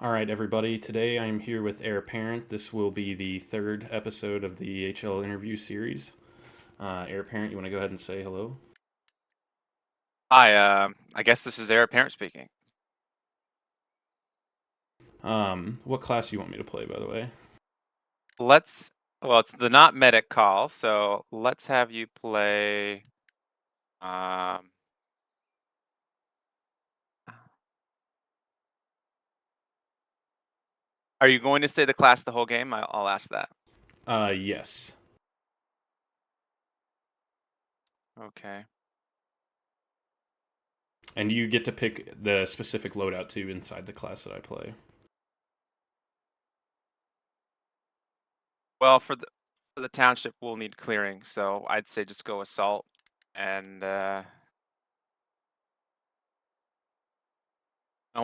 All right, everybody. Today I'm here with Airaparent. This will be the third episode of the HLL Interview series. Airaparent, you want to go ahead and say hello? Hi, I guess this is Airaparent speaking. What class do you want me to play, by the way? Well, it's the not medic call, so let's have you play. Um, are you going to stay the class the whole game? I'll ask that. Yes. Okay. And you get to pick the specific loadout too inside the class that I play. Well, for the township, we'll need clearing, so I'd say just go assault and know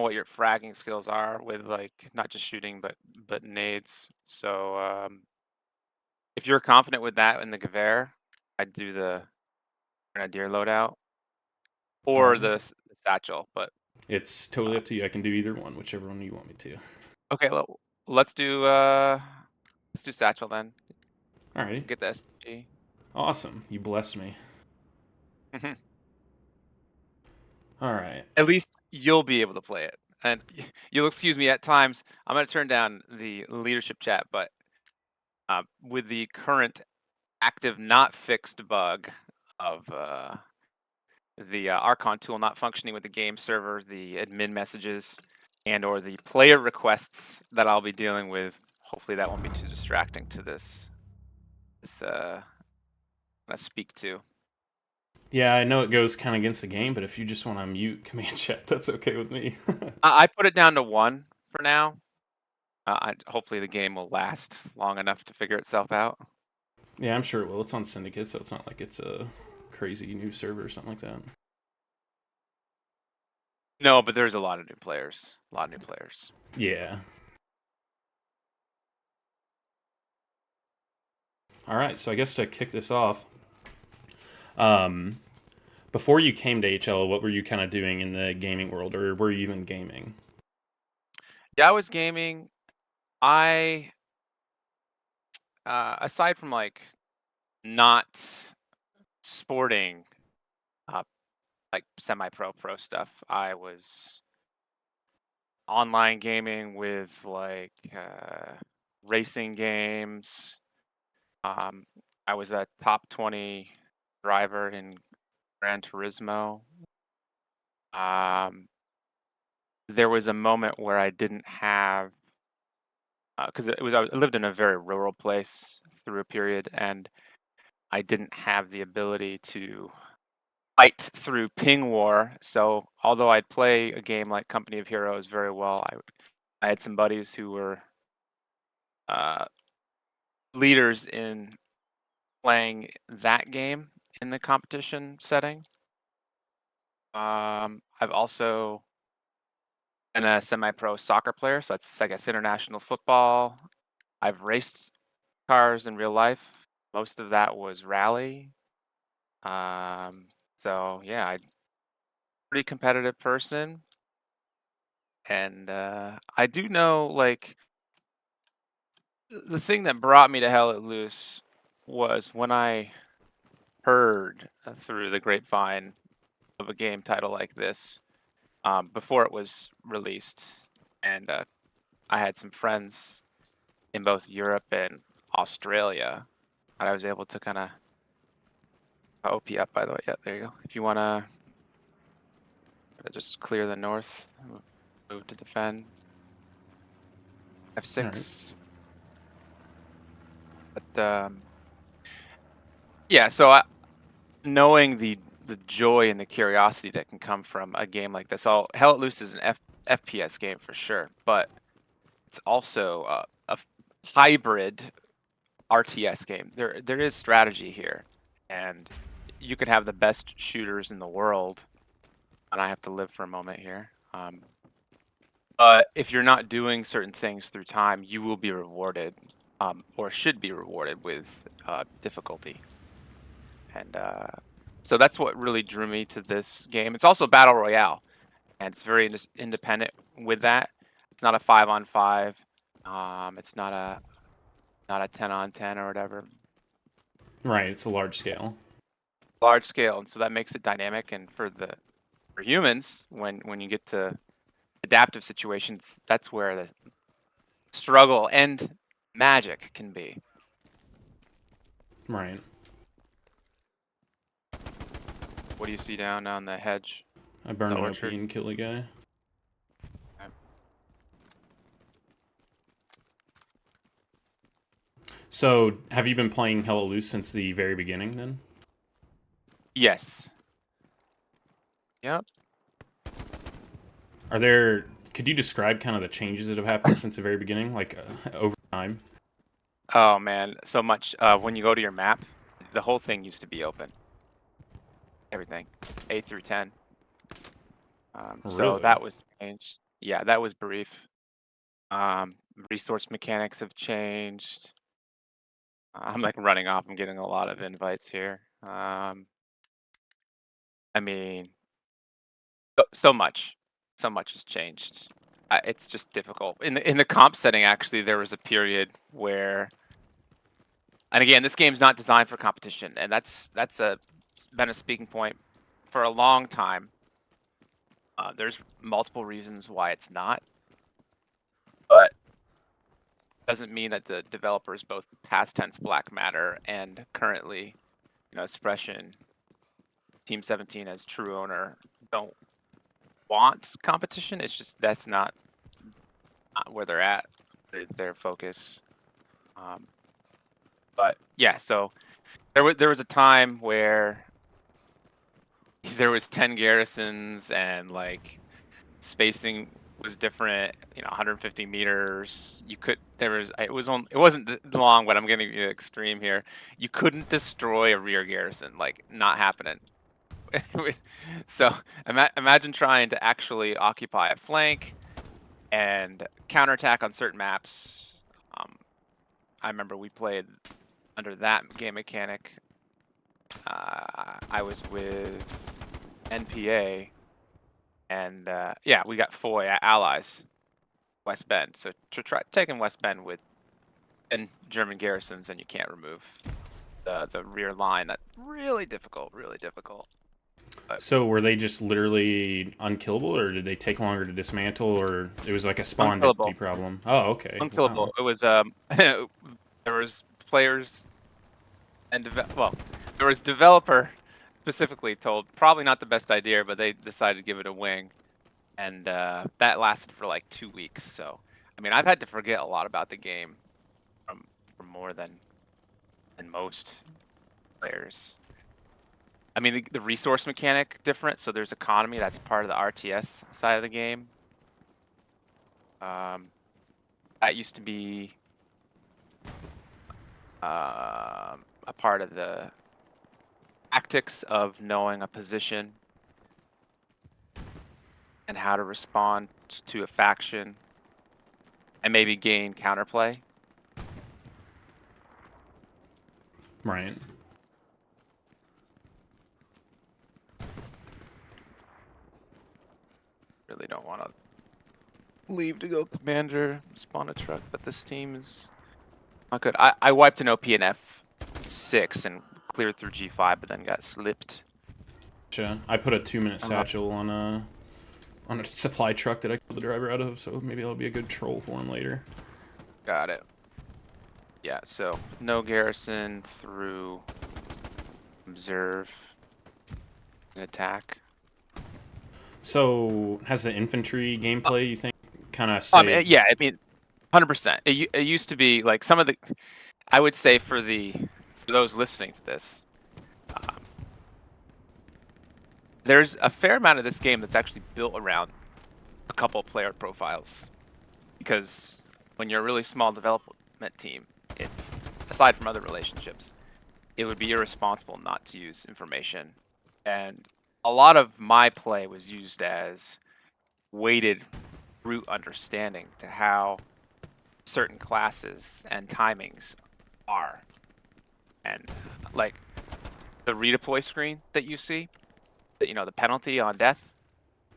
what your fragging skills are with like not just shooting but nades. So if you're confident with that in the Gewehr, I'd do the Grenadier loadout All or right. the satchel, but. It's totally Uh, up to you. I can do either one, whichever one you want me to. Okay, let's do satchel then. All right. Get the SG. Awesome. You blessed me. All right. At least you'll be able to play it. And you'll excuse me at times. I'm gonna turn down the leadership chat, but with the current active not fixed bug of the Archon tool not functioning with the game server, the admin messages, and or the player requests that I'll be dealing with, hopefully that won't be too distracting to this I speak to. Yeah, I know it goes kind of against the game, but if you just want to mute command chat, that's okay with me. I put it down to 1 for now. Hopefully the game will last long enough to figure itself out. Yeah, I'm sure it will. It's on Syndicate, so it's not like it's a crazy new server or something like that. No, but there's a lot of new players. A lot of new players. Yeah. All right, so I guess to kick this off, um, before you came to HL, what were you kind of doing in the gaming world, or were you even gaming? Yeah, I was gaming. I aside from like not sporting uh like semi-pro stuff, I was online gaming with like racing games. Um I was a top 20 driver in Gran Turismo. Um there was a moment where I didn't have because I lived in a very rural place through a period, and I didn't have the ability to fight through ping war. So although I'd play a game like Company of Heroes very well, I had some buddies who were uh, leaders in playing that game in the competition setting. I've also been a semi-pro soccer player, so that's I guess international football. I've raced cars in real life. Most of that was rally. So yeah, I'm a pretty competitive person, and I do know like the thing that brought me to Hell Let Loose was when I heard through the grapevine of a game title like this before it was released, and I had some friends in both Europe and Australia, and I was able to kind of OP up, by the way. Yeah, there you go. If you want to just clear the north, move to defend. All right. F6. But yeah, so knowing the joy and the curiosity that can come from a game like this, Hell Let Loose is an FPS game for sure, but it's also a hybrid RTS game. There is strategy here, and you could have the best shooters in the world, and I have to live for a moment here. But if you're not doing certain things through time, you will be rewarded, or should be rewarded with difficulty. And so that's what really drew me to this game. It's also Battle Royale, and it's very independent with that. It's not a 5-on-5. It's not a 10-on-10 or whatever. Right, it's a large scale. Large scale, and so that makes it dynamic. And for humans, when you get to adaptive situations, that's where the struggle and magic can be. Right. What do you see down on the hedge? I burned The an OP orchard? and kill a guy. So, have you been playing Hella Loose since the very beginning then? Yes. Yep. Could you describe kind of the changes that have happened since the very beginning, like over time? Oh man, so much. When you go to your map, the whole thing used to be open. Everything, A through 10. So Really? that was changed. Yeah, that was brief. Resource mechanics have changed. I'm like running off. I'm getting a lot of invites here. I mean, so much, so much has changed. It's just difficult. In the comp setting, actually, there was a period where, and again, this game's not designed for competition, and that's been a speaking point for a long time. There's multiple reasons why it's not, but doesn't mean that the developers, both past tense Black Matter and currently, Expression, Team 17 as true owner, don't want competition. It's just that's not where they're at, their focus. But yeah, so there was a time where there was 10 garrisons and like spacing was different, 150 meters. It wasn't long, but I'm getting extreme here. You couldn't destroy a rear garrison, like not happening. So imagine trying to actually occupy a flank and counterattack on certain maps. I remember we played under that game mechanic. I was with NPA, and yeah, we got Foy allies, West Bend. So to try taking West Bend with 10 German garrisons, and you can't remove the rear line. That's really difficult, really difficult. But So were they just literally unkillable, or did they take longer to dismantle, or it was like a spawn density unkillable, problem? Oh, okay. unkillable. Wow. It was there was players and there was developer specifically told probably not the best idea, but they decided to give it a wing, and that lasted for like 2 weeks. So I mean, I've had to forget a lot about the game from more than most players. I mean, the resource mechanic different, so there's economy that's part of the RTS side of the game. That used to be a part of the tactics of knowing a position and how to respond to a faction and maybe gain counterplay. Right. Really don't want to leave to go commander, spawn a truck, but this team is not good. I wiped an OP in F6 and cleared through G5, but then got slipped. Gotcha. I put a 2-minute satchel on a supply truck that I killed the driver out of, so maybe that'll be a good troll for him later. Got it. Yeah, so no garrison through observe and attack. So has the infantry gameplay, you think, kind of saved? Yeah, I mean, 100%. It used to be like some of the, I would say for those listening to this, there's a fair amount of this game that's actually built around a couple player profiles, because when you're a really small development team, it's, aside from other relationships, it would be irresponsible not to use information. And a lot of my play was used as weighted root understanding to how certain classes and timings are. And like the redeploy screen that you see, the penalty on death,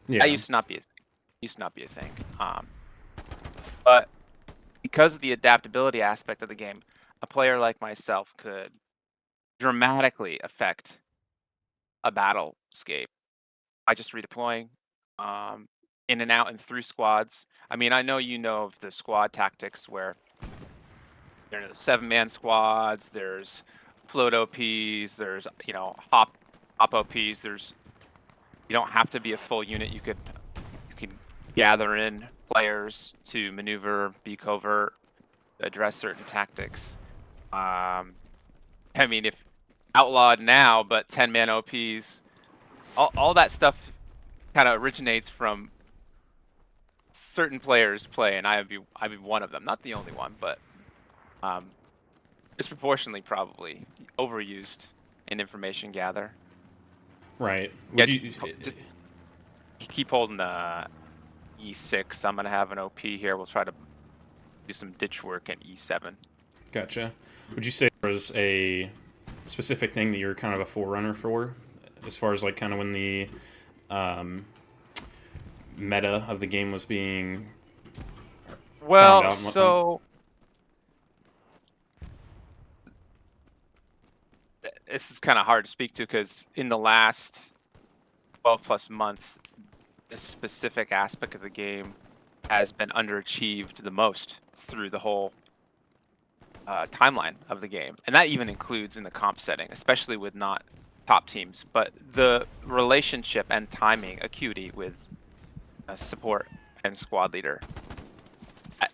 Yeah. that used to not be a thing. But because of the adaptability aspect of the game, a player like myself could dramatically affect a battlescape by just redeploying um, in and out and through squads. I mean, I know you know of the squad tactics where there's 7-man squads, there's float OPs, there's hop OPs. You don't have to be a full unit. You could gather in players to maneuver, be covert, address certain tactics. I mean, if outlawed now, but 10-man OPs, all that stuff kind of originates from certain players play, and I'd be one of them. Not the only one, but disproportionately probably overused in information gather. Right. Yeah, Would you? just keep holding the E6. I'm gonna have an OP here. We'll try to do some ditch work at E7. Gotcha. Would you say there was a specific thing that you're kind of a forerunner for, as far as like kind of when the meta of the game was being found Well, out and whatnot? so this is kind of hard to speak to because in the last 12 plus months, this specific aspect of the game has been underachieved the most through the whole timeline of the game. And that even includes in the comp setting, especially with not top teams. But the relationship and timing acuity with support and squad leader,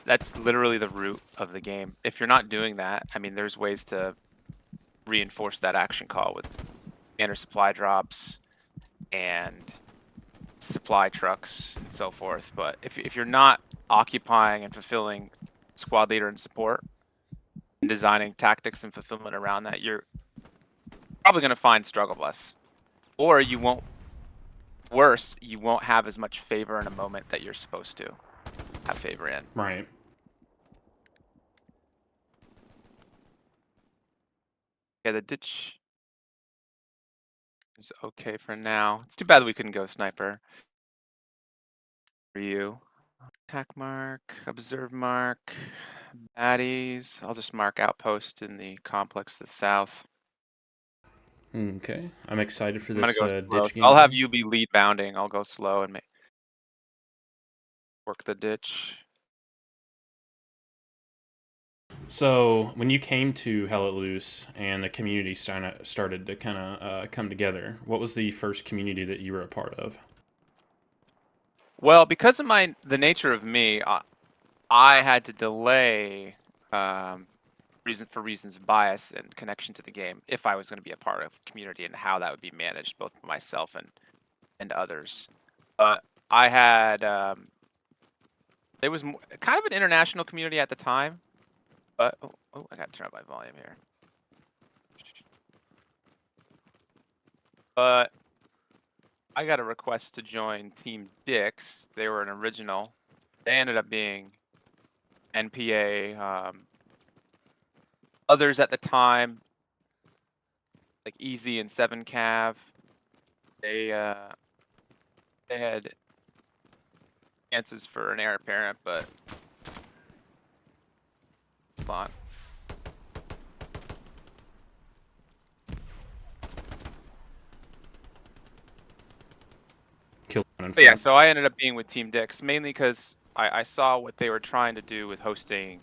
that's literally the root of the game. If you're not doing that, I mean, there's ways to reinforce that action call with standard supply drops and supply trucks and so forth. But if you're not occupying and fulfilling squad leader and support and designing tactics and fulfillment around that, you're probably going to find struggle bus. Or you won't, worse, you won't have as much favor in a moment that you're supposed to have favor in. Right. Yeah, the ditch is okay for now. It's too bad that we couldn't go sniper. For you. Attack mark, observe mark, baddies. I'll just mark outpost in the complex to the south. Okay. I'm excited for I'm gonna this go slow. ditch I'll have gameplay. you be lead bounding. I'll go slow and work the ditch. So, when you came to Hell Let Loose and the community started to kind of come together, what was the first community that you were a part of? Well, because of the nature of me, I had to delay reasons of bias and connection to the game if I was going to be a part of community and how that would be managed, both by myself and others. But I had it was kind of an international community at the time. But oh, I got to turn up my volume here. But I got a request to join Team Dix. They were an original. They ended up being NPA. Others at the time, like Easy and 7Cav, they had chances for an Airaparent, but hold on. But yeah, so I ended up being with Team Dix mainly because I saw what they were trying to do with hosting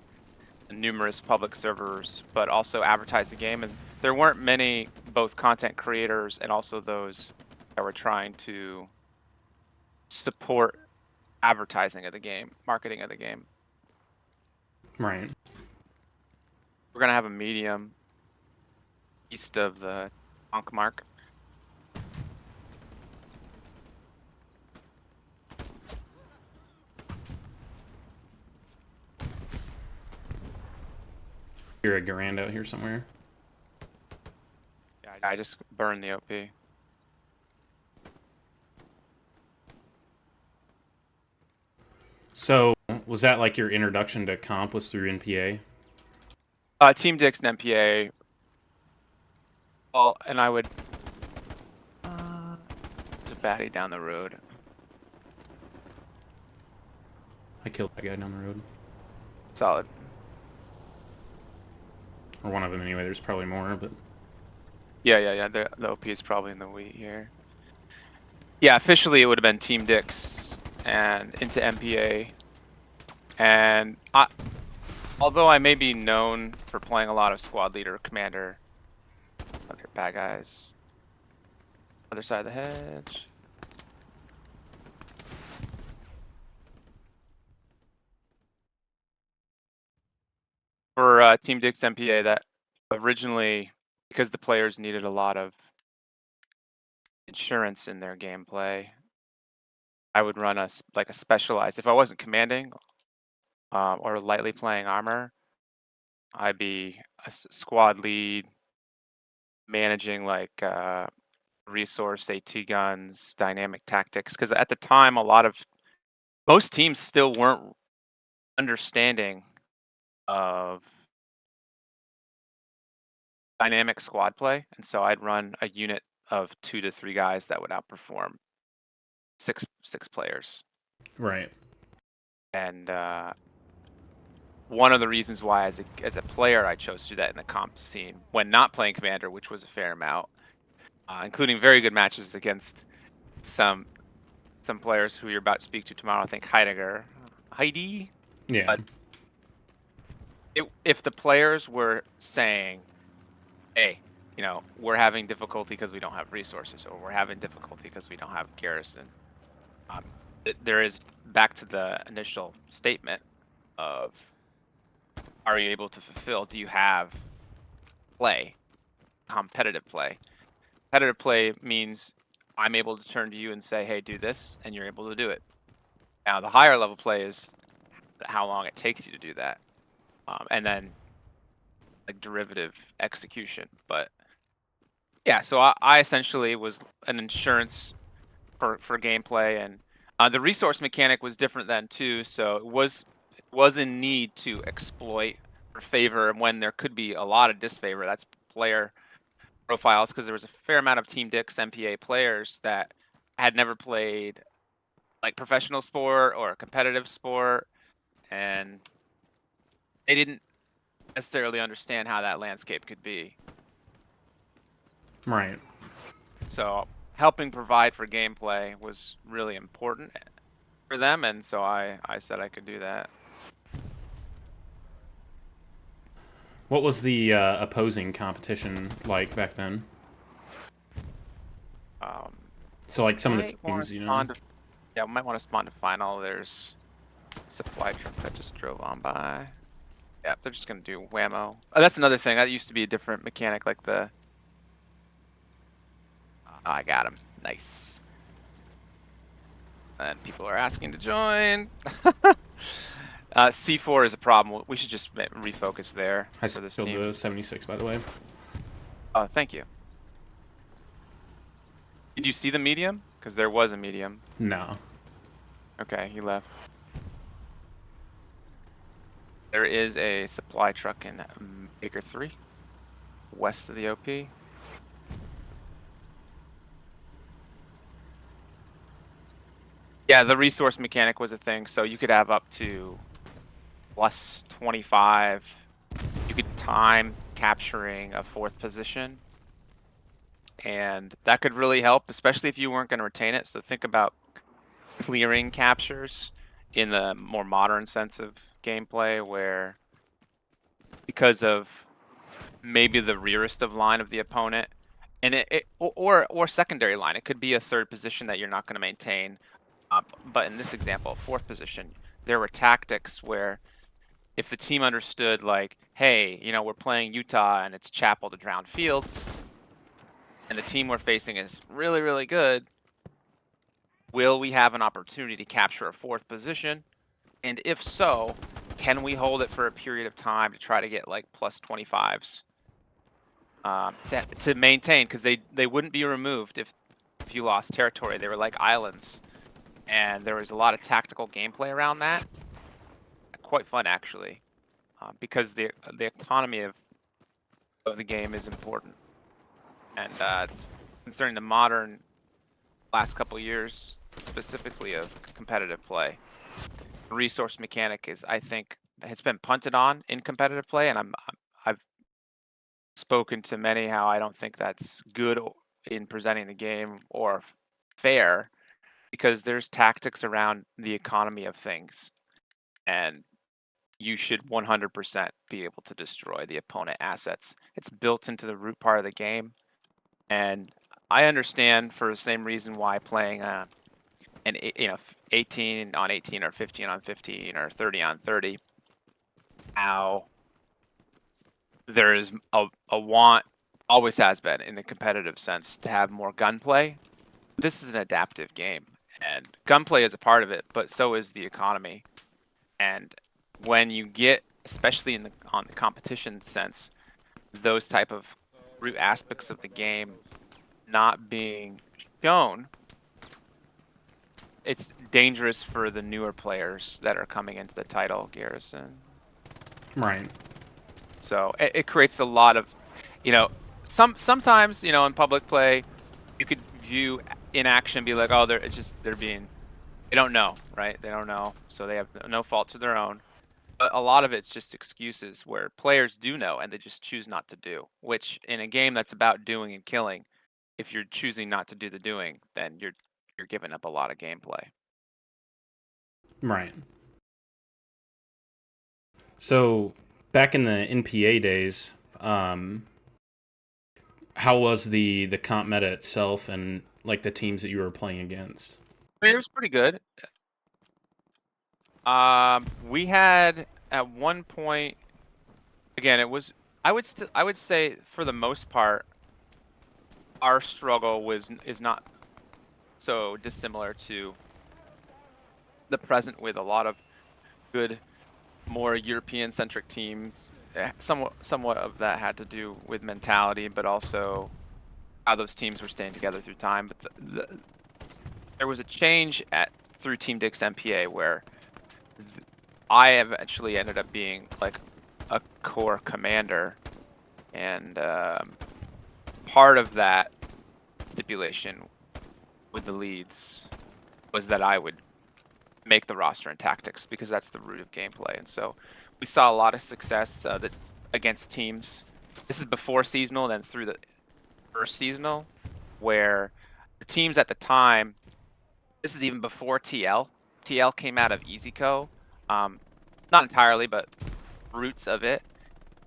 numerous public servers, but also advertise the game. And there weren't many, both content creators and also those that were trying to support advertising of the game, marketing of the game. Right. We're gonna have a medium east of the Tonk mark. You're a Garand out here somewhere. Yeah, I just burned the OP. So, was that like your introduction to comp was through NPA? Team Dix and MPA. Well, and I would. There's a baddie down the road. I killed that guy down the road. Solid. Or one of them anyway. There's probably more, but Yeah. The OP is probably in the wheat here. Yeah, officially it would have been Team Dix and into MPA. And although I may be known for playing a lot of squad leader, commander, other bad guys. Other side of the hedge. For Team Dix MPA, that originally, because the players needed a lot of insurance in their gameplay, I would run a specialized. If I wasn't commanding or lightly playing armor, I'd be a squad lead, managing like resource AT guns, dynamic tactics. Because at the time, most teams still weren't understanding of dynamic squad play, and so I'd run a unit of 2 to 3 guys that would outperform six players. right. And one of the reasons why, as a player, I chose to do that in the comp scene when not playing commander, which was a fair amount, including very good matches against some players who you're about to speak to tomorrow. I think Heidi. Yeah. But if the players were saying, hey, we're having difficulty because we don't have resources, or we're having difficulty because we don't have garrison. There is, back to the initial statement of, are you able to fulfill? Do you have play, competitive play? Competitive play means I'm able to turn to you and say, hey, do this, and you're able to do it. Now, the higher level play is how long it takes you to do that. And then like derivative execution. But yeah, so I essentially was an insurance for gameplay, and the resource mechanic was different then too. So it was in need to exploit or favor when there could be a lot of disfavor. That's player profiles, because there was a fair amount of Team Dix MPA players that had never played like professional sport or competitive sport, and they didn't necessarily understand how that landscape could be. Right. So helping provide for gameplay was really important for them, and so I said I could do that. What was the opposing competition like back then? So like some of the teams, Yeah, we might want to spawn to final. There's supply truck that just drove on by. Yeah, they're just gonna do whammo. Oh, that's another thing. That used to be a different mechanic, like the. Oh, I got him. Nice. And people are asking to join. C4 is a problem. We should just refocus there I for this still team. the 76, by the way. Oh, thank you. Did you see the medium? Because there was a medium. No. Okay, he left. There is a supply truck in Acre 3, west of the OP. Yeah, the resource mechanic was a thing, so you could have up to plus 25. You could time capturing a 4th position, and that could really help, especially if you weren't going to retain it. So think about clearing captures in the more modern sense of gameplay, where because of maybe the rearest of line of the opponent, and or secondary line, it could be a 3rd position that you're not going to maintain. But in this example, 4th position, there were tactics where if the team understood, like, hey, we're playing Utah and it's Chapel to Drowned Fields, and the team we're facing is really, really good, will we have an opportunity to capture a 4th position? And if so, can we hold it for a period of time to try to get like plus 25s to maintain? Because they wouldn't be removed if you lost territory. They were like islands. And there was a lot of tactical gameplay around that. Quite fun, actually, because the economy of the game is important, and it's concerning the modern last couple years, specifically of competitive play. The resource mechanic is, I think, has been punted on in competitive play, and I've spoken to many how I don't think that's good in presenting the game or fair, because there's tactics around the economy of things, and you should 100% be able to destroy the opponent assets. It's built into the root part of the game, and I understand for the same reason why playing an 18 on 18 or 15 on 15 or 30 on 30, how there is a want, always has been in the competitive sense, to have more gunplay. This is an adaptive game, and gunplay is a part of it, but so is the economy. And when you get, especially on the competition sense, those type of root aspects of the game not being shown, it's dangerous for the newer players that are coming into the title, Garrison. Right. So it creates a lot of, sometimes, in public play, you could view inaction and be like, oh, they don't know, right? They don't know, so they have no fault to their own. But a lot of it's just excuses where players do know and they just choose not to do, which in a game that's about doing and killing, if you're choosing not to do the doing, then you're giving up a lot of gameplay. Right. So back in the NPA days, how was the comp meta itself and like the teams that you were playing against? I mean, it was pretty good. We had at one point, again, it was, I would say for the most part, our struggle is not so dissimilar to the present, with a lot of good, more European-centric teams. Somewhat of that had to do with mentality, but also how those teams were staying together through time. But there was a change through Team Dix MPA where I eventually ended up being like a core commander, and part of that stipulation with the leads was that I would make the roster in tactics, because that's the root of gameplay. And so we saw a lot of success against teams. This is before seasonal, then through the first seasonal, where the teams at the time, this is even before TL. TL came out of EasyCo. Not entirely, but roots of it.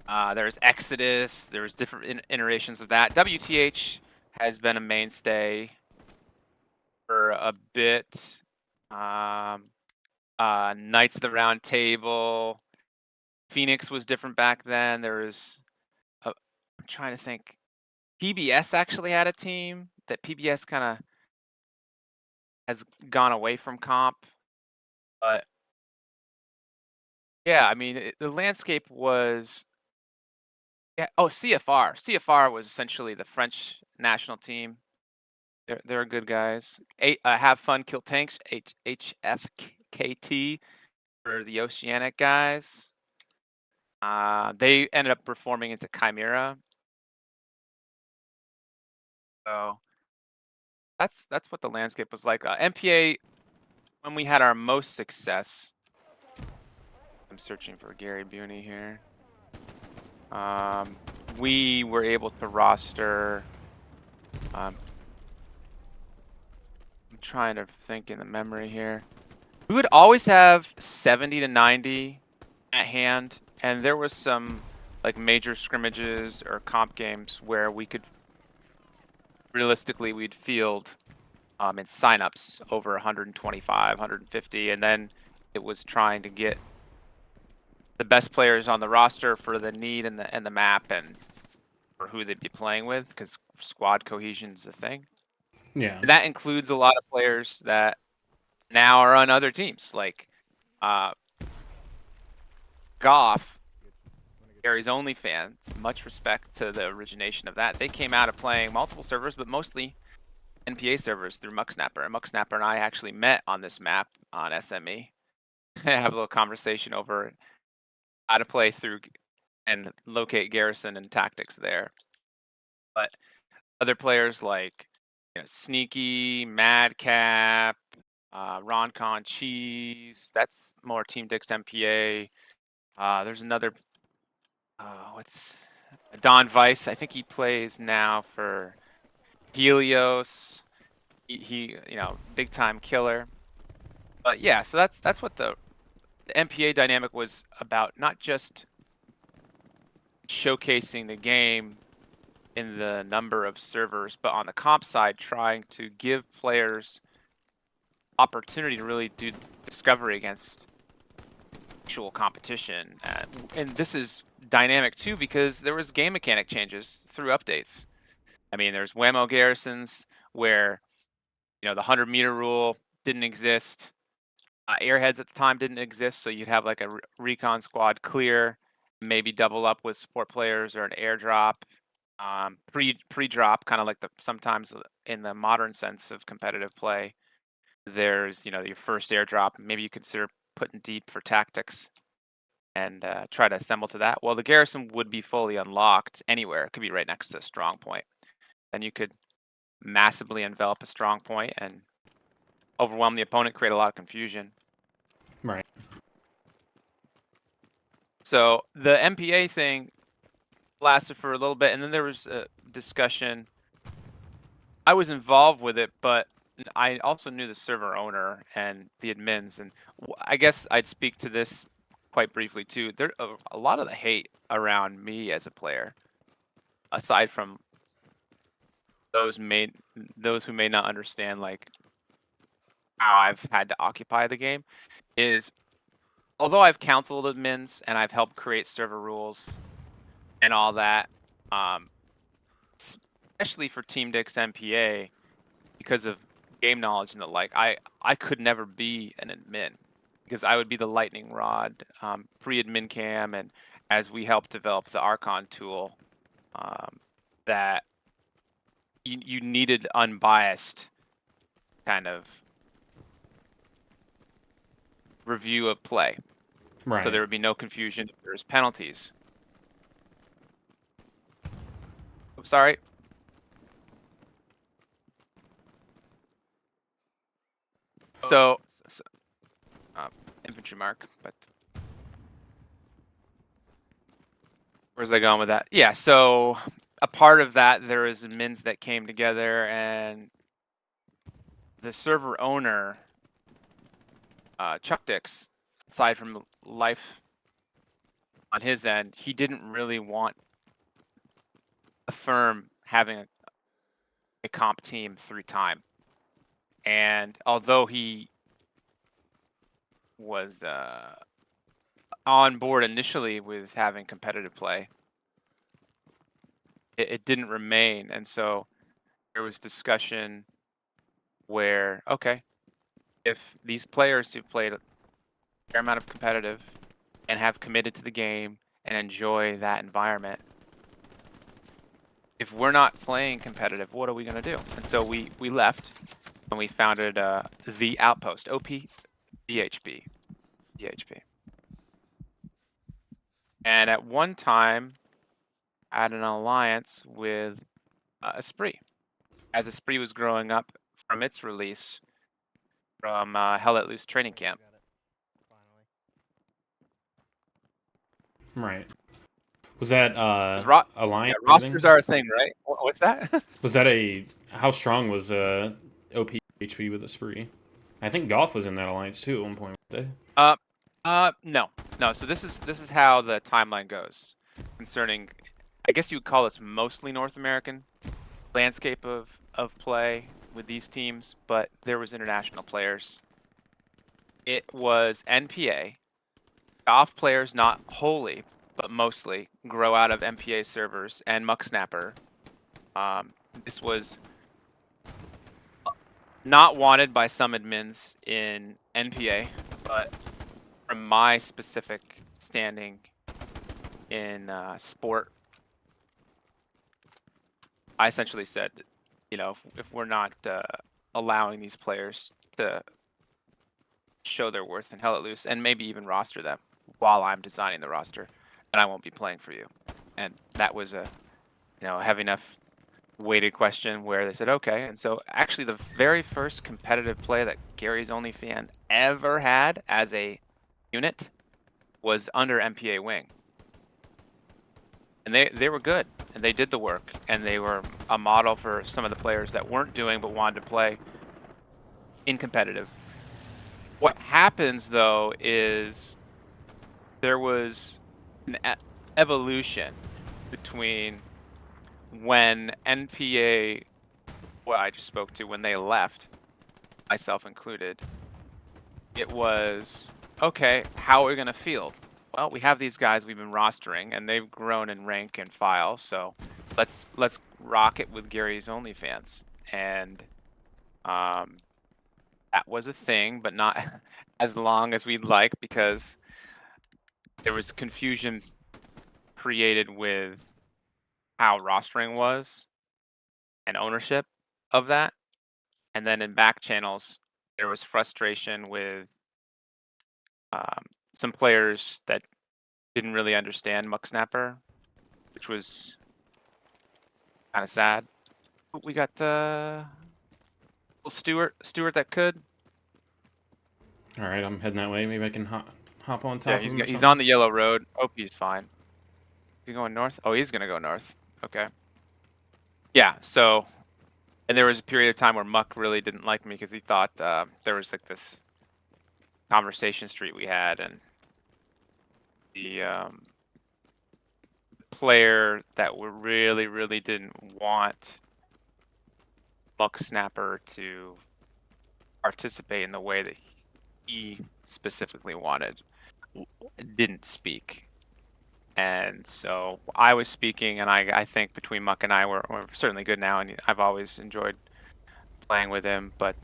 There's Exodus, there's different iterations of that. WTH has been a mainstay for a bit. Knights of the Round Table. Phoenix was different back then. I'm trying to think. PBS actually had a team that PBS kind of has gone away from comp. But yeah, I mean, the landscape was, yeah. Oh, CFR. CFR was essentially the French national team. They're good guys. Have Fun Kill Tanks, HFKT for the Oceanic guys. They ended up performing into Chimera. So that's what the landscape was like. MPA, when we had our most success, I'm searching for Gary Buney here. We were able to roster. I'm trying to think in the memory here. We would always have 70 to 90 at hand, and there was some like major scrimmages or comp games where we could realistically, we'd field in signups over 125, 150, and then it was trying to get the best players on the roster for the need and the map, and for who they'd be playing with, because squad cohesion is a thing. Yeah. And that includes a lot of players that now are on other teams, like Goff, Gary's OnlyFans. Much respect to the origination of that. They came out of playing multiple servers, but mostly NPA servers through Mucksnapper. And Mucksnapper and I actually met on this map on SME. Have a little conversation over how to play through and locate garrison and tactics there. But other players like Sneaky, Madcap, Roncon Cheese, that's more Team Dix MPA. There's another. What's Don Weiss? I think he plays now for Helios. He big time killer. But yeah, so that's what the MPA dynamic was about. Not just showcasing the game in the number of servers, but on the comp side, trying to give players opportunity to really do discovery against actual competition. And this is dynamic too because there was game mechanic changes through updates. I mean, there's whammo garrisons where the 100-meter rule didn't exist. Airheads at the time didn't exist, so you'd have like a recon squad clear, maybe double up with support players or an airdrop. Pre-drop, kind of like sometimes in the modern sense of competitive play. There's your first airdrop. Maybe you consider putting deep for tactics and try to assemble to that. Well, the garrison would be fully unlocked anywhere. It could be right next to a strong point. Then you could massively envelop a strong point and overwhelm the opponent, create a lot of confusion. Right. So the MPA thing lasted for a little bit, and then there was a discussion. I was involved with it, but I also knew the server owner and the admins, and I guess I'd speak to this quite briefly too. There a lot of the hate around me as a player, aside from those who may not understand like how I've had to occupy the game, is although I've counseled admins and I've helped create server rules and all that, especially for Team Dick's MPA, because of game knowledge and the like, I could never be an admin because I would be the lightning rod pre-admin cam, and as we help develop the Archon tool, that you needed unbiased kind of review of play. Right. So there would be no confusion if there's penalties. I'm sorry. So infantry mark, but where's I going with that? Yeah, so a part of that, there is admins that came together, and the server owner, Chuck Dix, aside from life on his end, he didn't really want a firm having a comp team through time. And although he was on board initially with having competitive play, it didn't remain. And so there was discussion where, okay, if these players who played a fair amount of competitive and have committed to the game and enjoy that environment, if we're not playing competitive, what are we going to do? And so we left and we founded the Outpost, OP VHP. And at one time, I had an alliance with Espree. As Espree was growing up from its release from Hell Let Loose training camp. Right. Was that Alliance? Yeah, rosters are a thing, right? What's that? Was that how strong was OP HP with Espree? I think Golf was in that alliance too at one point, weren't No. So this is how the timeline goes concerning. I guess you would call this mostly North American landscape of play with these teams, but there was international players. It was NPA. Off players, not wholly, but mostly, grow out of MPA servers and Muck Snapper. This was not wanted by some admins in NPA, but from my specific standing in sport, I essentially said, if we're not allowing these players to show their worth in Hell Let Loose and maybe even roster them while I'm designing the roster, then I won't be playing for you. And that was a heavy enough weighted question where they said okay. And so actually the very first competitive play that Gary's Only fan ever had as a unit was under MPA wing. And they were good, and they did the work, and they were a model for some of the players that weren't doing but wanted to play in competitive. What happens, though, is there was an evolution between when NPA, what I just spoke to, when they left, myself included. It was, okay, how are we going to field? Well, we have these guys we've been rostering, and they've grown in rank and file, so let's rock it with Gary's OnlyFans. And that was a thing, but not as long as we'd like, because there was confusion created with how rostering was and ownership of that. And then in back channels, there was frustration with some players that didn't really understand Muck Snapper, which was kind of sad. We got Stuart that could. All right, I'm heading that way. Maybe I can hop on top Yeah, of him. he's on the yellow road. OP's fine. Is he going north? Oh, he's gonna go north. Okay. Yeah. So, and there was a period of time where Muck really didn't like me because he thought there was like this conversation street we had, and the player that we really didn't want Muck Snapper to participate in the way that he specifically wanted didn't speak. And so I was speaking, and I think between Muck and I, we're certainly good now, and I've always enjoyed playing with him. But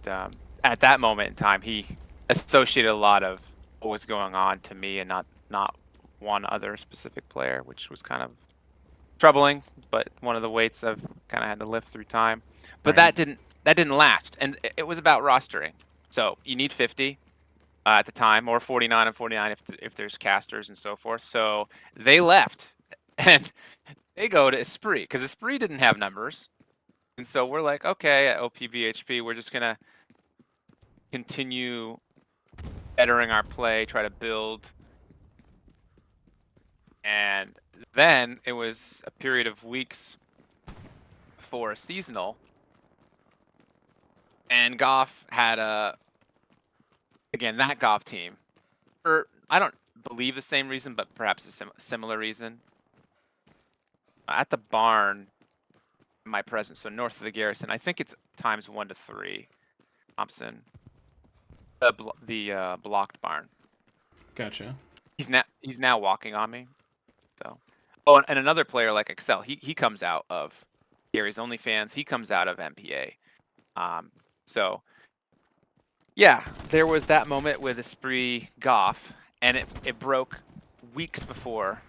at that moment in time, he associated a lot of what was going on to me and not one other specific player, which was kind of troubling, but one of the weights I've kind of had to lift through time. But Right. that didn't last, and it was about rostering. So you need 50 at the time, or 49 and 49 if there's casters and so forth. So they left, and they go to Espree because Espree didn't have numbers, and so we're like, okay, at OP VHP, we're just gonna continue bettering our play, try to build. And then it was a period of weeks for a seasonal, and Goff had again, that Goff team, for I don't believe the same reason, but perhaps a similar reason. At the barn, my presence, so north of the garrison, I think it's times 1 to 3. Thompson, the blocked barn. Gotcha. He's now walking on me. So, oh, and another player like Excel, he comes out of Gary's OnlyFans. He comes out of MPA. So yeah, there was that moment with Espree Goff, and it broke weeks before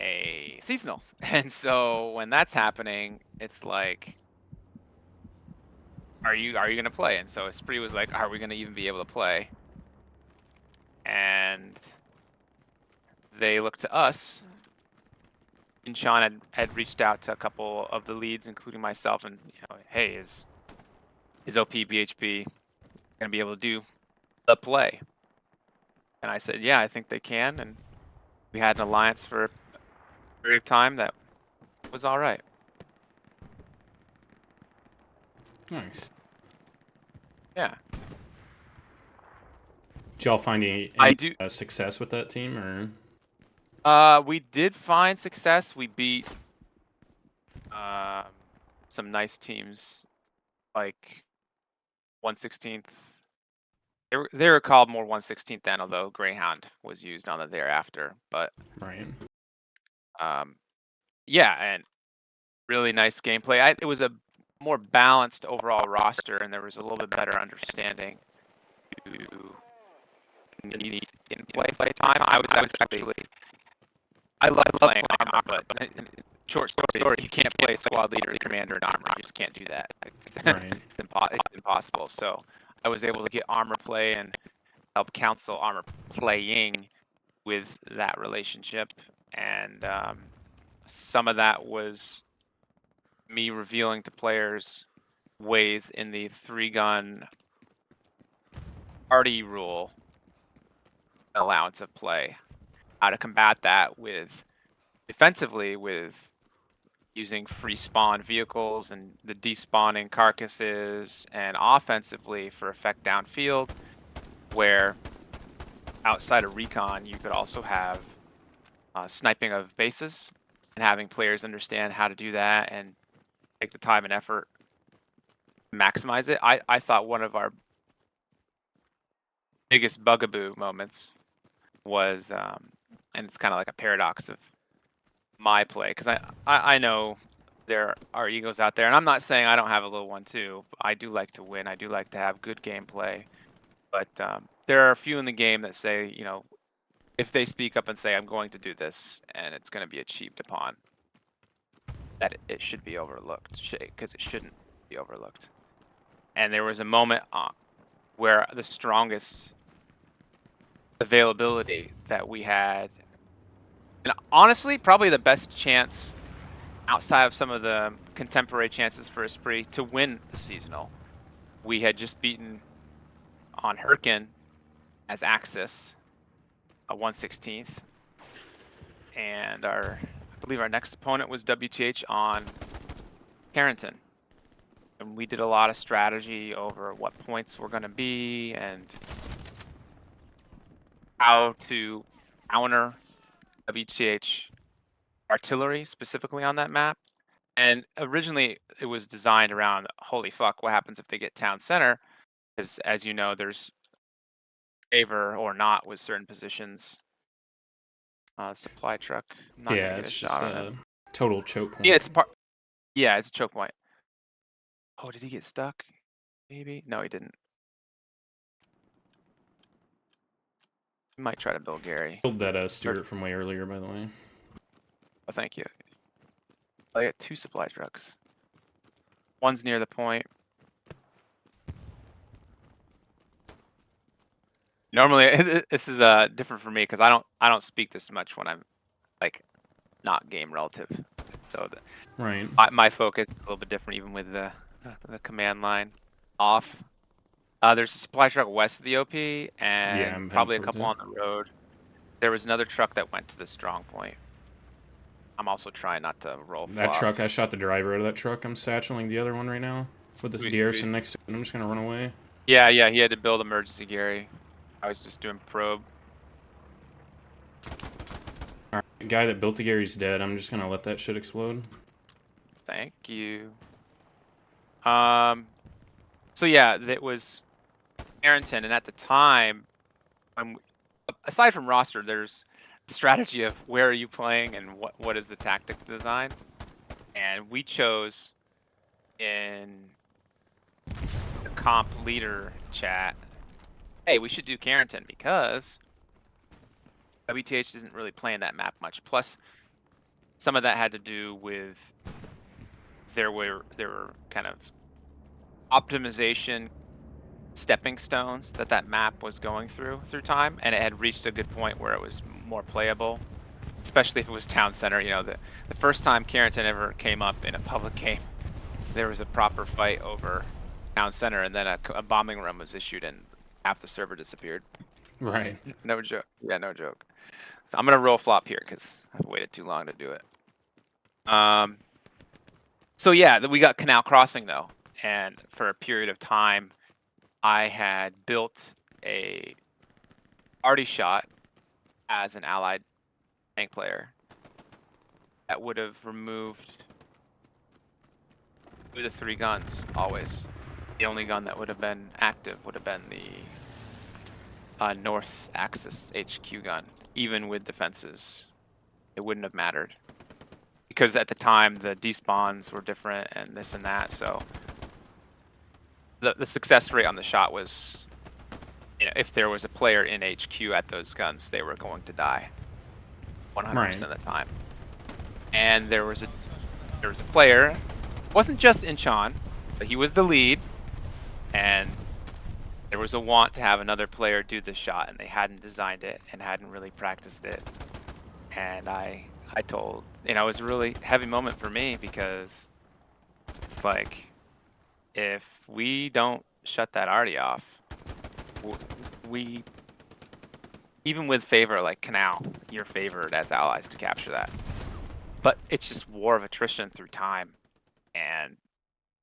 a seasonal. And so when that's happening, it's like, are you gonna play? And so Espree was like, are we gonna even be able to play? And they looked to us. And Sean had reached out to a couple of the leads, including myself, and hey, is OP VHP gonna be able to do the play? And I said, yeah, I think they can. And we had an alliance for a period of time that was all right. Nice. Yeah. Did y'all find any success with that team, or? We did find success. We beat some nice teams, like 1/16th. They were called more 1/16th then, although Greyhound was used on the thereafter. But Right. yeah, and really nice gameplay. It was a more balanced overall roster, and there was a little bit better understanding to needs in play time. I was actually I love playing armor, but short story, you can't play squad leader, commander, and armor. You just can't do that. Right. It's impossible. So I was able to get armor play and help counsel armor playing with that relationship. And some of that was me revealing to players ways in the 3-gun party rule allowance of play how to combat that with defensively with using free spawn vehicles and the despawning carcasses, and offensively for effect downfield, where outside of recon you could also have sniping of bases and having players understand how to do that and take the time and effort to maximize it. I thought one of our biggest bugaboo moments was, and it's kind of like a paradox of my play, because I know there are egos out there, and I'm not saying I don't have a little one too. I do like to win. I do like to have good gameplay, but there are a few in the game that say, you know, if they speak up and say I'm going to do this and it's going to be achieved upon, that it should be overlooked, because it shouldn't be overlooked. And there was a moment where the strongest availability that we had, and honestly probably the best chance outside of some of the contemporary chances for Espree to win the seasonal. We had just beaten on Herkin as Axis, a 1/16th, and I believe our next opponent was WTH on Carrington. And we did a lot of strategy over what points were going to be and how to counter WTH artillery specifically on that map. And originally it was designed around, holy fuck, what happens if they get town center? Because as you know, there's favor or not with certain positions. Supply truck. I'm not Yeah, gonna get a it's shot just on a him. total choke point. Yeah, it's part. Yeah, it's a choke point. Oh, did he get stuck? Maybe. No, he didn't. He might try to build Gary. Killed that Stuart from way earlier, by the way. Oh, thank you. I got 2 supply trucks. One's near the point. Normally, this is different for me because I don't speak this much when I'm like not game relative. So Right. my focus is a little bit different, even with the command line off. There's a supply truck west of the OP, Yeah, and I'm heading probably a towards couple it. on the road. There was another truck that went to the strong point. I'm also trying not to roll That flop. truck, I shot the driver out of that truck. I'm satcheling the other one right now with this Sweet, Garrison sweet. next to it. I'm just gonna run away. Yeah, he had to build emergency Gary. I was just doing probe. Alright, the guy that built the Gary's dead. I'm just gonna let that shit explode. Thank you. So yeah, that was Arrington, and at the time, aside from roster, there's the strategy of where are you playing and what is the tactic design, and we chose in the comp leader chat, hey, we should do Carrington because WTH isn't really playing that map much. Plus, some of that had to do with there were kind of optimization stepping stones that map was going through time, and it had reached a good point where it was more playable, especially if it was town center. You know, the first time Carrington ever came up in a public game, there was a proper fight over town center, and then a bombing run was issued and half the server disappeared. Right. No joke. Yeah, no joke. So I'm gonna roll flop here because I've waited too long to do it. So yeah, we got Canal Crossing though, and for a period of time, I had built a arty shot as an allied tank player that would have removed 2 to 3 guns always. The only gun that would have been active would have been the North Axis HQ gun, even with defenses. It wouldn't have mattered because at the time the despawns were different and this and that. So the success rate on the shot was, you know, if there was a player in HQ at those guns, they were going to die 100% of the time. And there was a player, wasn't just Inchan, but he was the lead, and there was a want to have another player do the shot, and they hadn't designed it and hadn't really practiced it. And I told, you know, it was a really heavy moment for me because it's like, if we don't shut that arty off, we even with favor like Canal, you're favored as allies to capture that. But it's just war of attrition through time, and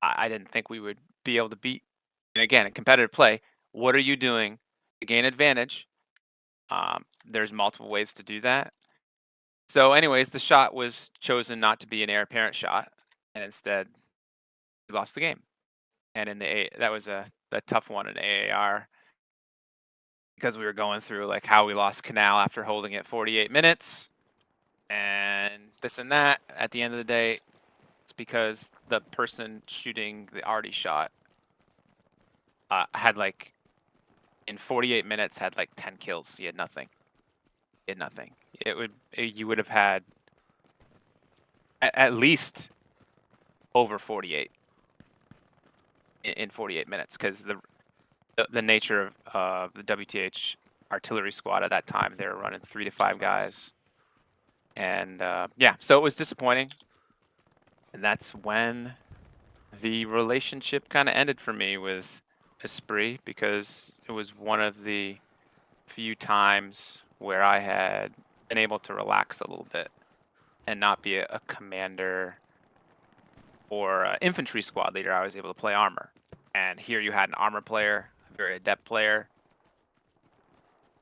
I didn't think we would be able to beat. And again, in competitive play, what are you doing to gain advantage? There's multiple ways to do that. So, anyways, the shot was chosen not to be an Airaparent shot, and instead we lost the game. And that was a tough one in AAR because we were going through like how we lost Canal after holding it 48 minutes and this and that. At the end of the day, it's because the person shooting the arty shot had like in 48 minutes had like 10 kills. He had nothing. He had nothing. You would have had at least over 48 in 48 minutes because the nature of the WTH artillery squad at that time, they were running 3 to 5 guys. And yeah, so it was disappointing. And that's when the relationship kind of ended for me with Espree, because it was one of the few times where I had been able to relax a little bit and not be a commander or infantry squad leader. I was able to play armor. And here you had an armor player, a very adept player,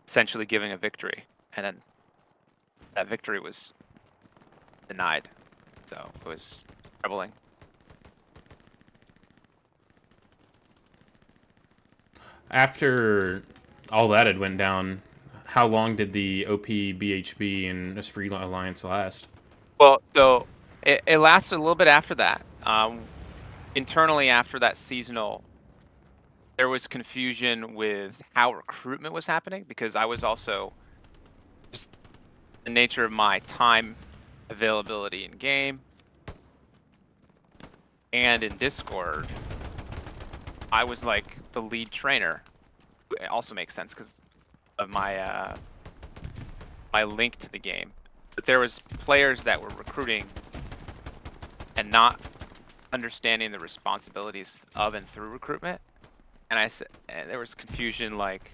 essentially giving a victory. And then that victory was denied. So it was troubling. After all that had went down, how long did the OP BHB and Espree alliance last? Well, so it lasted a little bit after that. Internally, after that seasonal, there was confusion with how recruitment was happening because I was also just the nature of my time availability in game and in Discord. I was like the lead trainer. It also makes sense because of my my link to the game. But there was players that were recruiting and not understanding the responsibilities of and through recruitment. And there was confusion like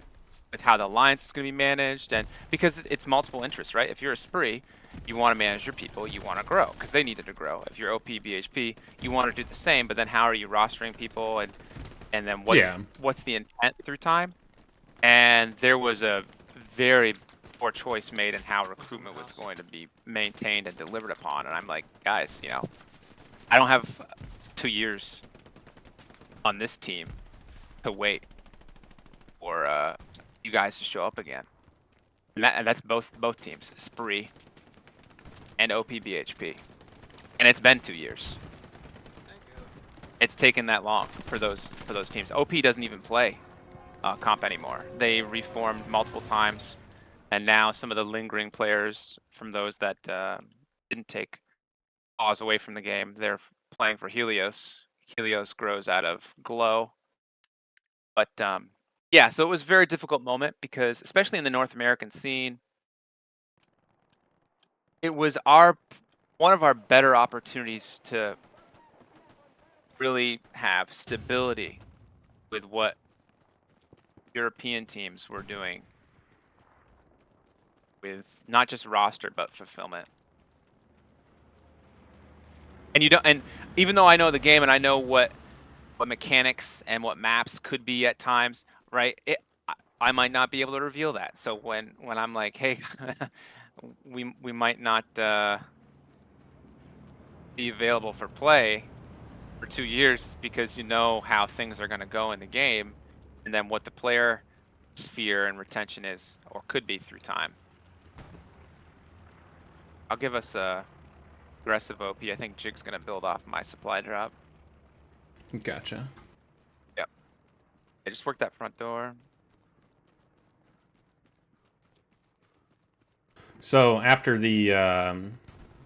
with how the alliance is going to be managed, and because it's multiple interests, right? If you're a Spree, you want to manage your people, you want to grow because they needed to grow. If you're OP BHP, you want to do the same, but then how are you rostering people, and then Yeah. what's the intent through time? And there was a very poor choice made in how recruitment was going to be maintained and delivered upon. And I'm like, guys, I don't have 2 years on this team to wait for you guys to show up again. And that's both teams, Spree and OP BHP. And it's been 2 years. It's taken that long for those teams. OP doesn't even play comp anymore. They reformed multiple times, and now some of the lingering players from those that didn't take pause away from the game, they're playing for Helios. Helios grows out of Glow. But yeah, so it was a very difficult moment because, especially in the North American scene, it was one of our better opportunities to really have stability with what European teams were doing with not just roster but fulfillment. And even though I know the game and I know what mechanics and what maps could be at times, right? I might not be able to reveal that. So when I'm like, hey, we might not be available for play for 2 years, because you know how things are going to go in the game, and then what the player sphere and retention is or could be through time. I'll give us a aggressive OP. I think Jig's going to build off my supply drop. Gotcha. Yep. I just worked that front door. So after the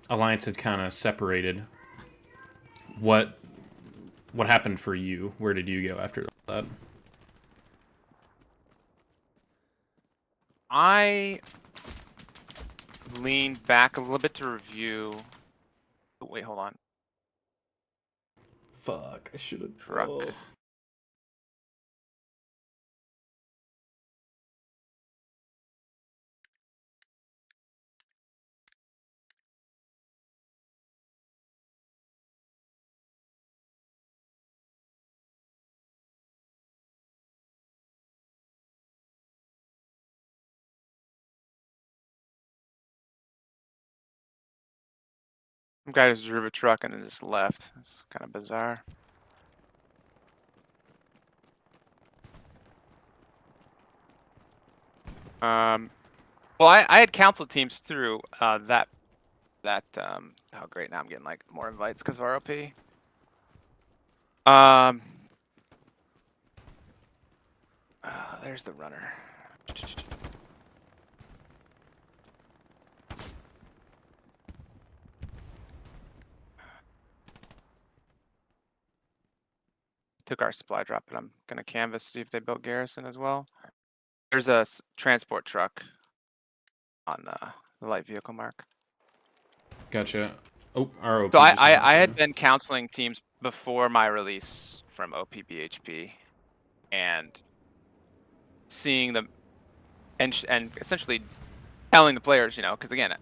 alliance had kind of separated, what happened for you? Where did you go after that? I leaned back a little bit to review. Oh, wait, hold on. Fuck, I should have. Truck. Oh. Some guy just drove a truck and then just left. It's kind of bizarre. Well, I had council teams through that oh great, now I'm getting like more invites because of ROP. There's the runner. Took our supply drop, but I'm gonna canvas, see if they built garrison as well. There's a transport truck on the light vehicle mark. Gotcha. Oh, our OP So just went I out had there. been counseling teams before my release from OP VHP, and seeing them and essentially telling the players, you know, because again,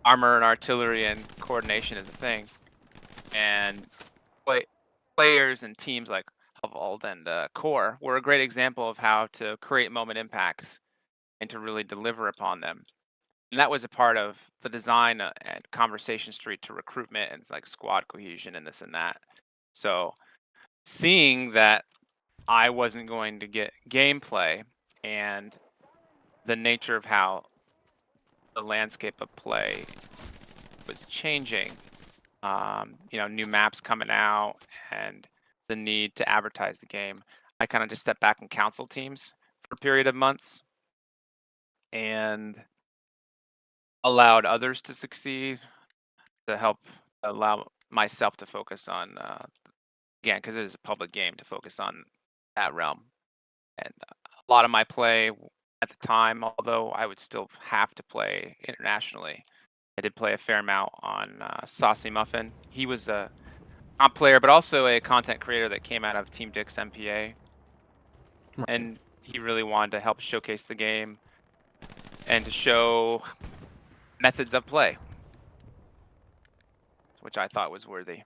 armor and artillery and coordination is a thing, and players and teams like Havold and Core were a great example of how to create moment impacts and to really deliver upon them. And that was a part of the design and conversation street to recruitment and like squad cohesion and this and that. So seeing that I wasn't going to get gameplay and the nature of how the landscape of play was changing, you know, new maps coming out and the need to advertise the game, I kind of just stepped back and counsel teams for a period of months and allowed others to succeed, to help allow myself to focus on, again, because it is a public game, to focus on that realm. And a lot of my play at the time, although I would still have to play internationally, I did play a fair amount on Saucy Muffin. He was a comp player, but also a content creator that came out of Team Dick's MPA. Right. And he really wanted to help showcase the game and to show methods of play, which I thought was worthy.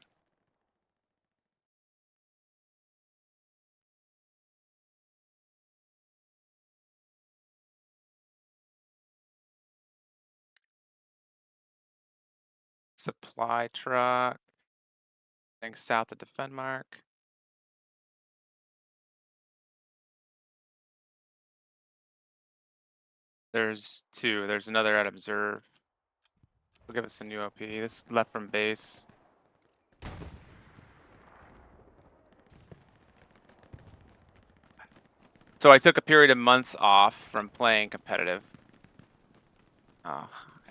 Supply truck. Heading south of Defenmark. There's two. There's another at Observe. We'll give us a new OP. This left from base. So I took a period of months off from playing competitive.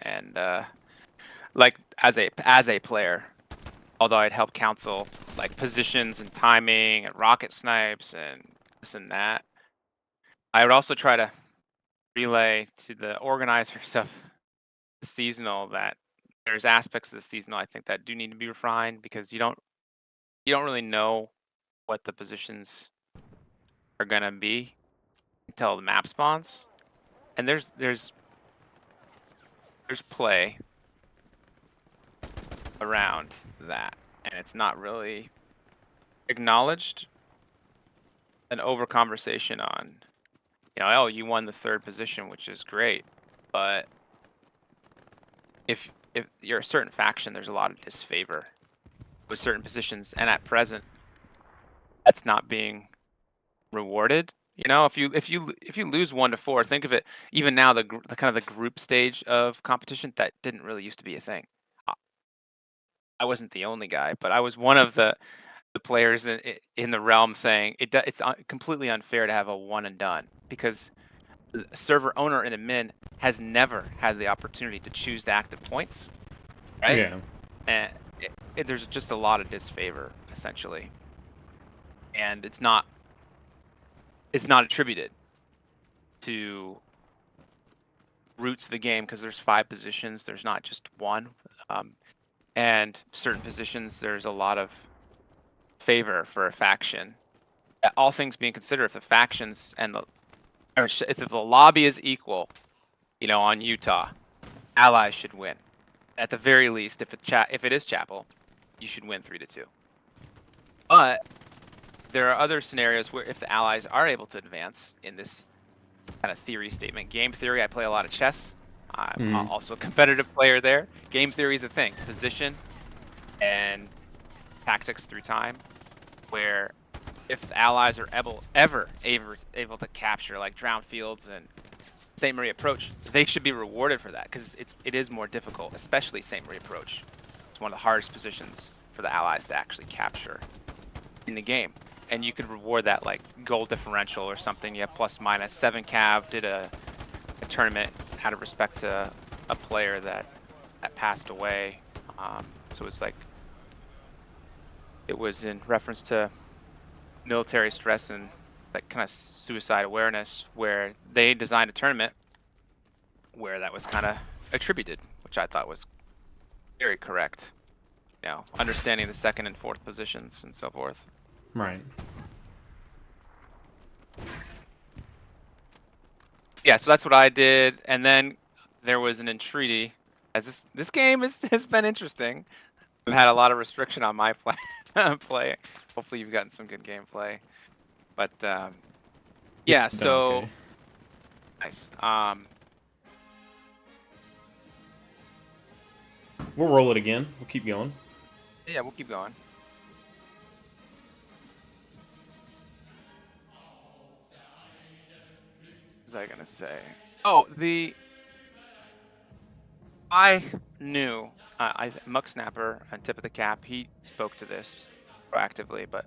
And like as a player, although I'd help counsel like positions and timing and rocket snipes and this and that, I would also try to relay to the organizers of the seasonal that there's aspects of the seasonal I think that do need to be refined, because you don't really know what the positions are gonna be until the map spawns, and there's play around that, and it's not really acknowledged. An over conversation on, you know, oh, you won the third position, which is great, but if you're a certain faction, there's a lot of disfavor with certain positions, and at present, that's not being rewarded. You know, if you lose 1-4, think of it. Even now, the kind of the group stage of competition, that didn't really used to be a thing. I wasn't the only guy, but I was one of the players in the realm saying it's completely unfair to have a one and done, because the server owner in admin has never had the opportunity to choose the active points, right? Yeah. And there's just a lot of disfavor essentially, and it's not attributed to roots of the game, because there's 5 positions. There's not just one, and certain positions there's a lot of favor for a faction. All things being considered, if the factions and if the lobby is equal, you know, on Utah, allies should win. At the very least, if it is Chapel, you should win 3-2. But there are other scenarios where if the allies are able to advance in this kind of theory statement, game theory, I play a lot of chess. I'm also a competitive player there. Game theory is a thing. Position, and tactics through time, where if the allies are ever able to capture like drown fields and St. Marie approach, they should be rewarded for that, because it is more difficult, especially St. Marie approach. It's one of the hardest positions for the allies to actually capture in the game, and you could reward that like goal differential or something. You have plus minus. 7cav did a tournament out of respect to a player that passed away. So it's like, it was in reference to military stress and like kind of suicide awareness, where they designed a tournament where that was kind of attributed, which I thought was very correct. You know, understanding the second and fourth positions and so forth. Right. Yeah, so that's what I did, and then there was an entreaty. As this game has been interesting. I've had a lot of restriction on my play. Hopefully, you've gotten some good gameplay. But yeah, so Okay. nice. We'll roll it again. We'll keep going. Yeah, we'll keep going. What was I gonna say? Oh, I knew Muck Snapper on Tip of the Cap. He spoke to this proactively, but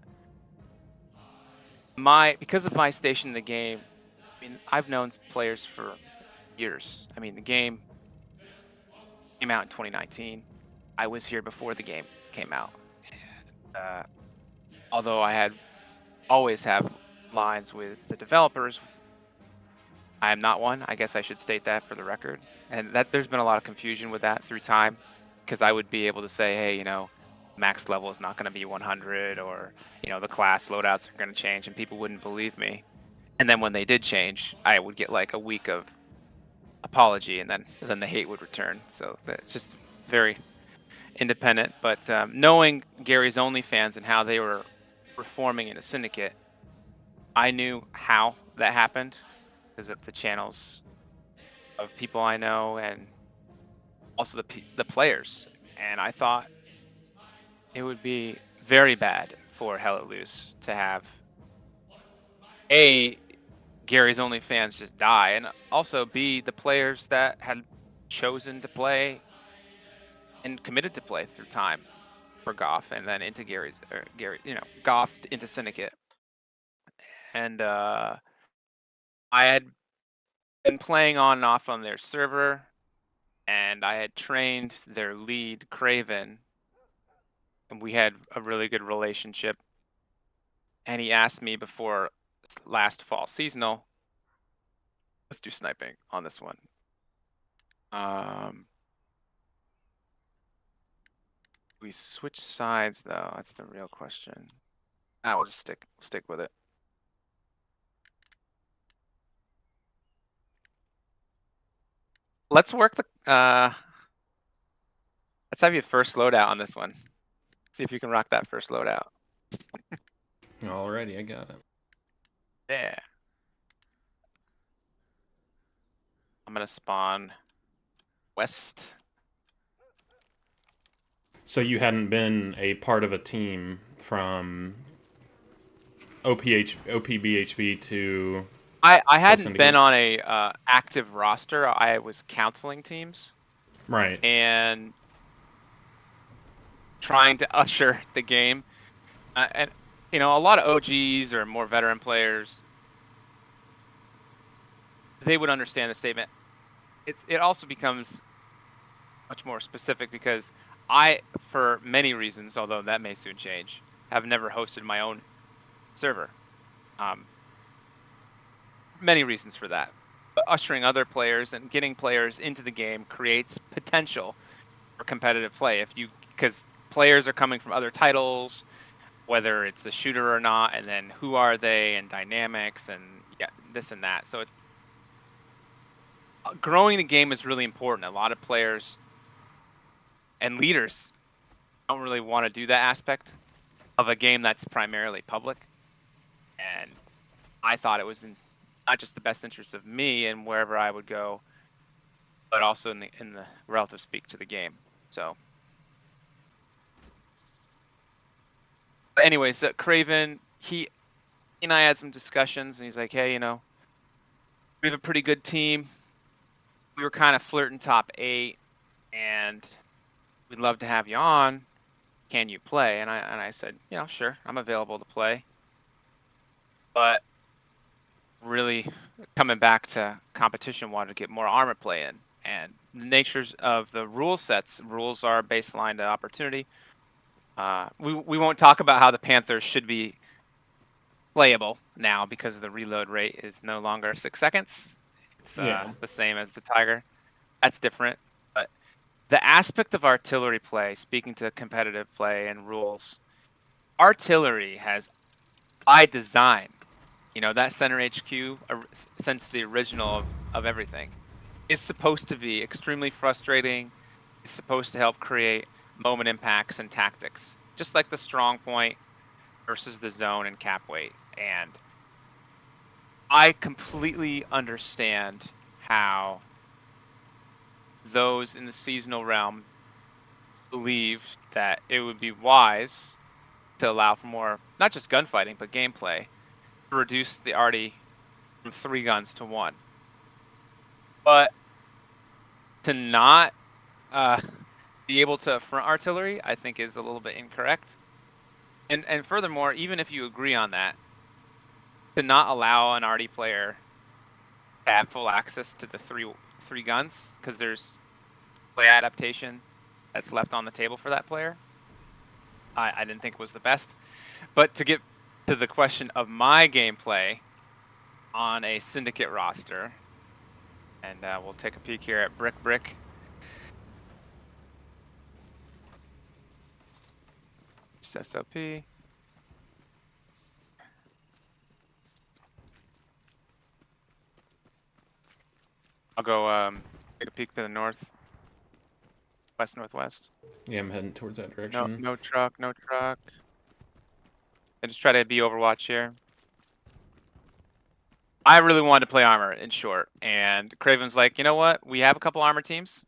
because of my station in the game, I mean, I've known players for years. I mean, the game came out in 2019. I was here before the game came out. And, although I had always have lines with the developers, I am not one. I guess I should state that for the record. And that there's been a lot of confusion with that through time, because I would be able to say, hey, you know, max level is not going to be 100, or, you know, the class loadouts are going to change, and people wouldn't believe me. And then when they did change, I would get like a week of apology, and then the hate would return. So it's just very independent. But knowing Gary's OnlyFans and how they were reforming into Syndicate, I knew how that happened because of the channels of people I know, and also the players. And I thought it would be very bad for Hell Let Loose to have Gary's OnlyFans just die, and also B, the players that had chosen to play and committed to play through time for Goff, and then into Gary, you know, Goff into Syndicate. And I had been playing on and off on their server, and I had trained their lead, Craven, and we had a really good relationship. And he asked me before last fall seasonal, let's do sniping on this one. We switch sides though. That's the real question. We'll just stick with it. Let's work the let's have you first loadout on this one. See if you can rock that first loadout. Alrighty, I got it. Yeah. I'm gonna spawn west. So you hadn't been a part of a team from OP VHP to I hadn't Syndicate? been on a active roster. I was counseling teams. Right. And trying to usher the game. And, you know, a lot of OGs or more veteran players, they would understand the statement. It also becomes much more specific because I, for many reasons, although that may soon change, have never hosted my own server. Many reasons for that. But ushering other players and getting players into the game creates potential for competitive play. Because players are coming from other titles, whether it's a shooter or not, and then who are they, and dynamics, and yeah, this and that. So growing the game is really important. A lot of players and leaders don't really want to do that aspect of a game that's primarily public. And I thought it was in not just the best interest of me and wherever I would go, but also in the relative speak to the game. So But anyways, Craven, he and I had some discussions, and he's like, "Hey, we have a pretty good team. We were kind of flirting top 8, and we'd love to have you on. Can you play?" And I said, "Sure, I'm available to play." But really, coming back to competition, wanted to get more armor play in, and the natures of the rule sets. Rules are baseline to opportunity. We won't talk about how the Panthers should be playable now because the reload rate is no longer 6 seconds. It's Yeah. the same as the Tiger. That's different. But the aspect of artillery play, speaking to competitive play and rules, artillery has, by design, that center HQ, since the original of everything, is supposed to be extremely frustrating. It's supposed to help create moment impacts and tactics, just like the strong point versus the zone and cap weight. And I completely understand how those in the seasonal realm believed that it would be wise to allow for more, not just gunfighting, but gameplay, to reduce the arty from 3 guns to 1. But to not uh, be able to front artillery, I think is a little bit incorrect. And furthermore, even if you agree on that, to not allow an arty player to have full access to the three guns, because there's play adaptation that's left on the table for that player, I didn't think was the best. But to get to the question of my gameplay on a Syndicate roster, and we'll take a peek here at Brick. Just SOP. I'll go take a peek to the north, northwest. Yeah, I'm heading towards that No, direction. no truck. I just try to be Overwatch here. I really wanted to play armor, in short, and Craven's like, you know what? We have a couple armor teams.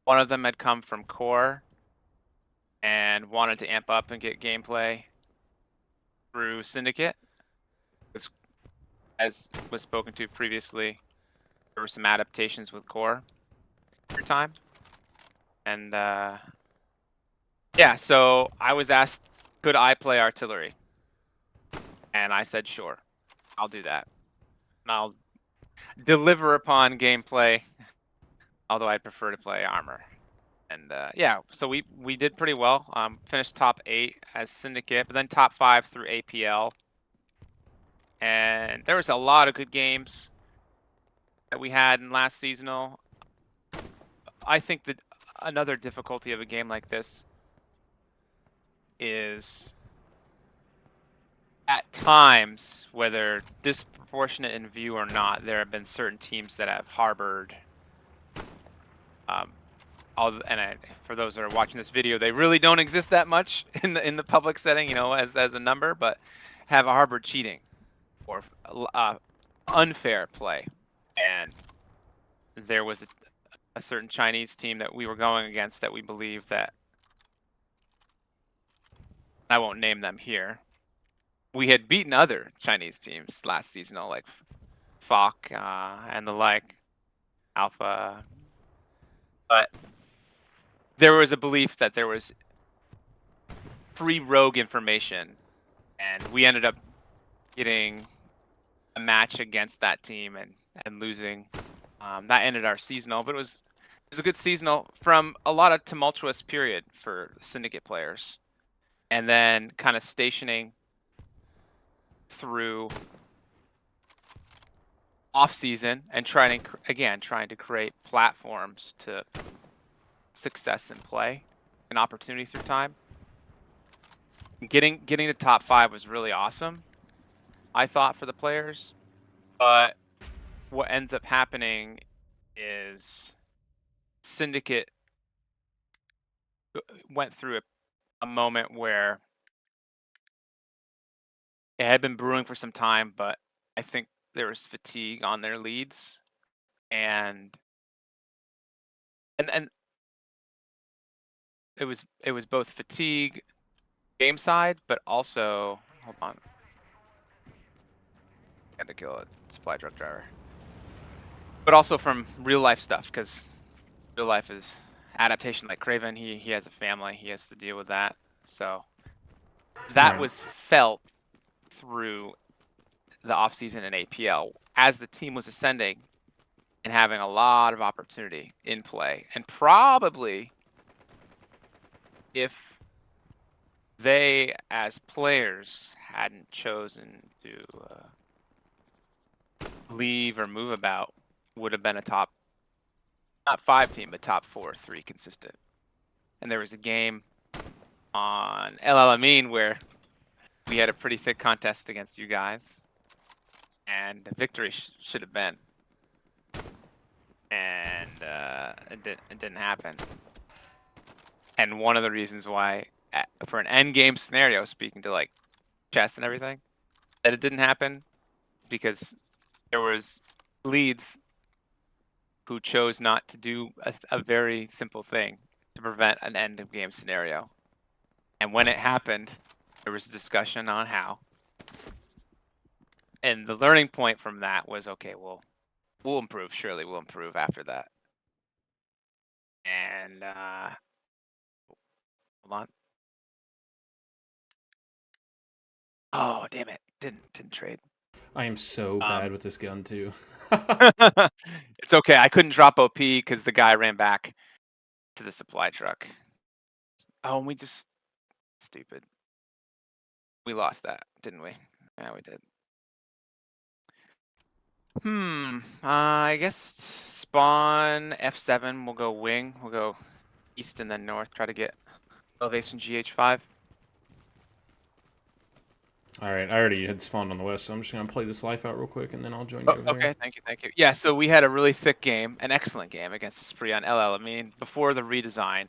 One of them had come from core and wanted to amp up and get gameplay through Syndicate. As was spoken to previously, there were some adaptations with core over time. And yeah, so I was asked, could I play artillery? And I said, sure, I'll do that. And I'll deliver upon gameplay, although I'd prefer to play armor. And yeah, so we did pretty well. Finished top 8 as Syndicate, but then top 5 through APL. And there was a lot of good games that we had in last seasonal. I think that another difficulty of a game like this is at times, whether disproportionate in view or not, there have been certain teams that have harbored for those that are watching this video, they really don't exist that much in the public setting, as a number, but have harbored cheating or unfair play. And there was a certain Chinese team that we were going against that we believe that, I won't name them here. We had beaten other Chinese teams last seasonal, like Fok and the like, Alpha. But there was a belief that there was free rogue information, and we ended up getting a match against that team and losing. That ended our seasonal, but it was a good seasonal from a lot of tumultuous period for Syndicate players, and then kind of stationing through off season and trying to create platforms to success in play and opportunity through time. Getting to top 5 was really awesome, I thought, for the players, but what ends up happening is Syndicate went through a moment where it had been brewing for some time, but I think there was fatigue on their leads, and it was both fatigue game side, but also hold on. Had to kill a supply truck driver. But also from real life stuff, because real life is adaptation like Craven. He has a family. He has to deal with that. So that Right. was felt through the offseason in APL as the team was ascending and having a lot of opportunity in play. And probably if they, as players, hadn't chosen to leave or move about, would have been a top, not 5 team, but top 4 or 3 consistent. And there was a game on LL Amin where we had a pretty thick contest against you guys, and the victory should have been. And it didn't happen. And one of the reasons why, for an end game scenario, speaking to like chess and everything, that it didn't happen because there was leads who chose not to do a very simple thing to prevent an end of game scenario. And when it happened, there was a discussion on how. And the learning point from that was, okay, well, we'll improve. Surely we'll improve after that. And hold on. Oh, damn it! Didn't trade. I am so bad with this gun too. It's okay. I couldn't drop OP because the guy ran back to the supply truck. Oh, and we just stupid. We lost that, didn't we? Yeah, we did. I guess spawn F7. We'll go wing. We'll go east and then north. Try to get elevation GH5. All right, I already had spawned on the west, so I'm just gonna play this life out real quick, and then I'll join you over Okay, there. thank you. Yeah, so we had a really thick game, an excellent game against Espree on LL. I mean, before the redesign,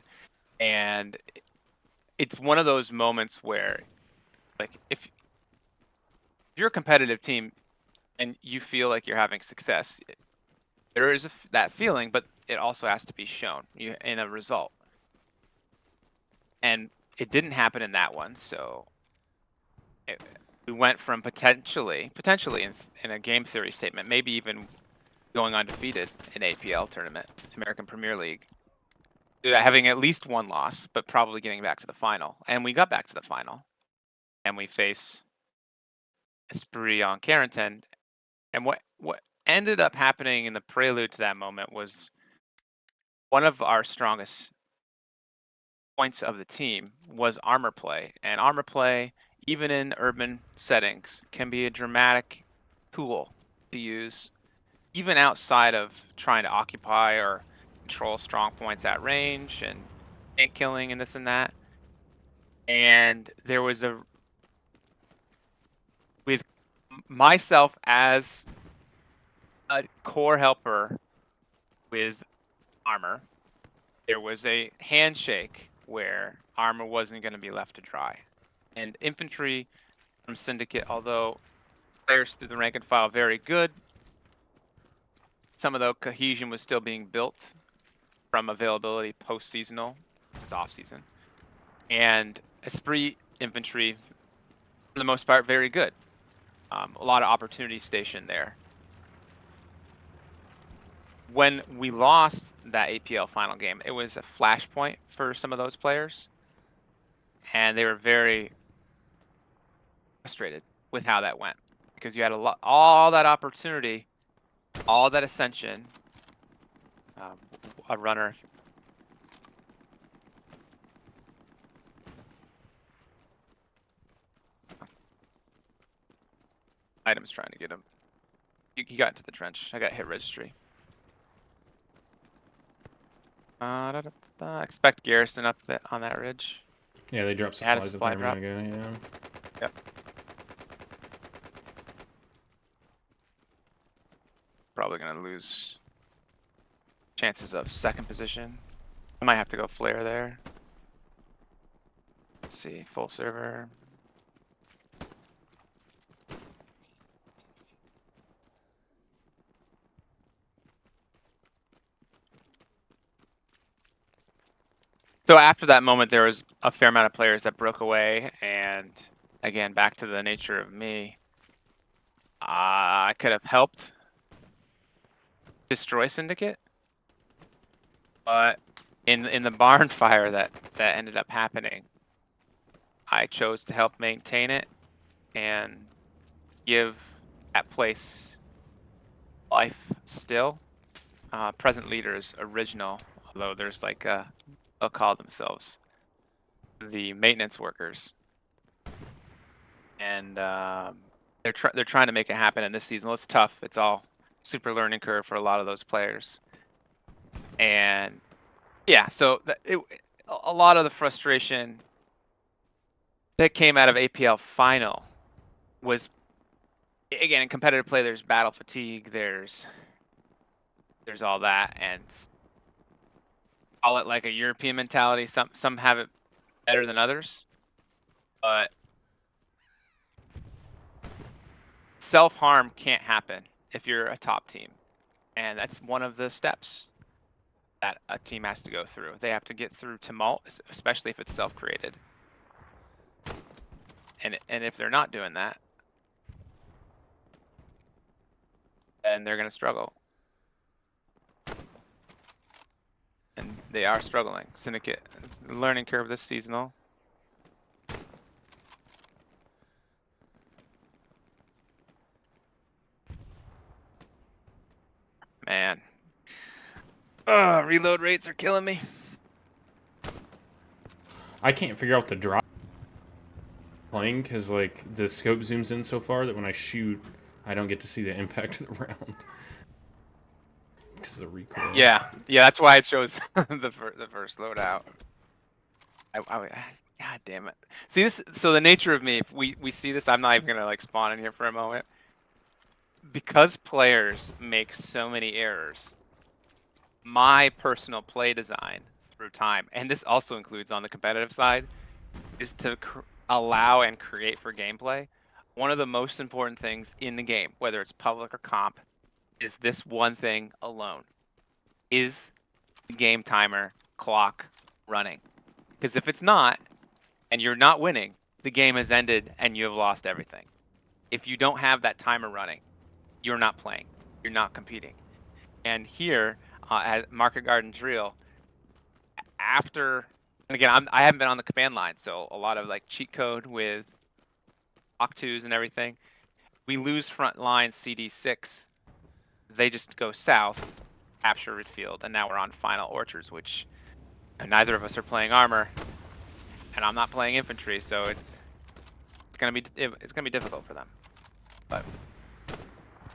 and it's one of those moments where, like, if you're a competitive team and you feel like you're having success, there is that feeling, but it also has to be shown in a result. And it didn't happen in that one, so we went from potentially in a game theory statement, maybe even going undefeated in APL tournament, American Premier League, having at least one loss, but probably getting back to the final. And we got back to the final, and we face Espree on Carrington. And what ended up happening in the prelude to that moment was one of our strongest points of the team was armor play. And armor play, even in urban settings, can be a dramatic tool to use, even outside of trying to occupy or control strong points at range and tank killing and this and that. And there was with myself as a core helper with armor, there was a handshake where armor wasn't going to be left to dry. And infantry from Syndicate, although players through the rank and file very good, some of the cohesion was still being built from availability post-seasonal. This is off-season. And Espree infantry, for the most part, very good. A lot of opportunity station there. When we lost that APL final game, it was a flashpoint for some of those players. And they were very frustrated with how that went. Because you had all that opportunity, all that ascension, a runner. Items trying to get him. He got into the trench. I got hit registry. Expect garrison up on that ridge. Yeah, they dropped Had a supplies supply if drop. I'm gonna go. Yeah. Yep. Probably gonna lose chances of second position. I might have to go flare there. Let's see, full server. So after that moment, there was a fair amount of players that broke away, and again, back to the nature of me, I could have helped destroy Syndicate, but in the barn fire that ended up happening, I chose to help maintain it and give that place life still. Present leaders original, although there's like they'll call themselves the maintenance workers, and they're trying to make it happen in this season. Well, it's tough. It's all super learning curve for a lot of those players, and yeah, so a lot of the frustration that came out of APL final was, again, in competitive play, there's battle fatigue, there's all that, and call it like a European mentality. Some have it better than others, but self-harm can't happen if you're a top team, and that's one of the steps that a team has to go through. They have to get through tumult, especially if it's self-created, and if they're not doing that, then they're going to struggle. And they are struggling. Syndicate, it's the learning curve this seasonal. Man. Reload rates are killing me. I can't figure out the drop playing because like the scope zooms in so far that when I shoot, I don't get to see the impact of the round because of the recoil. Yeah, that's why it shows the first loadout. God damn it. See this? So the nature of me, if we see this, I'm not even gonna like spawn in here for a moment. Because players make so many errors, my personal play design through time, and this also includes on the competitive side, is to allow and create for gameplay. One of the most important things in the game, whether it's public or comp, is this one thing alone. Is the game timer clock running? Because if it's not, and you're not winning, the game has ended and you have lost everything. If you don't have that timer running, you're not playing. You're not competing. And here, at Market Garden's Real, after, and again, I haven't been on the command line, so a lot of like cheat code with Octus and everything. We lose front line CD6. They just go south, capture Ridfield, and now we're on final orchards, which neither of us are playing armor, and I'm not playing infantry, so it's gonna be difficult for them. But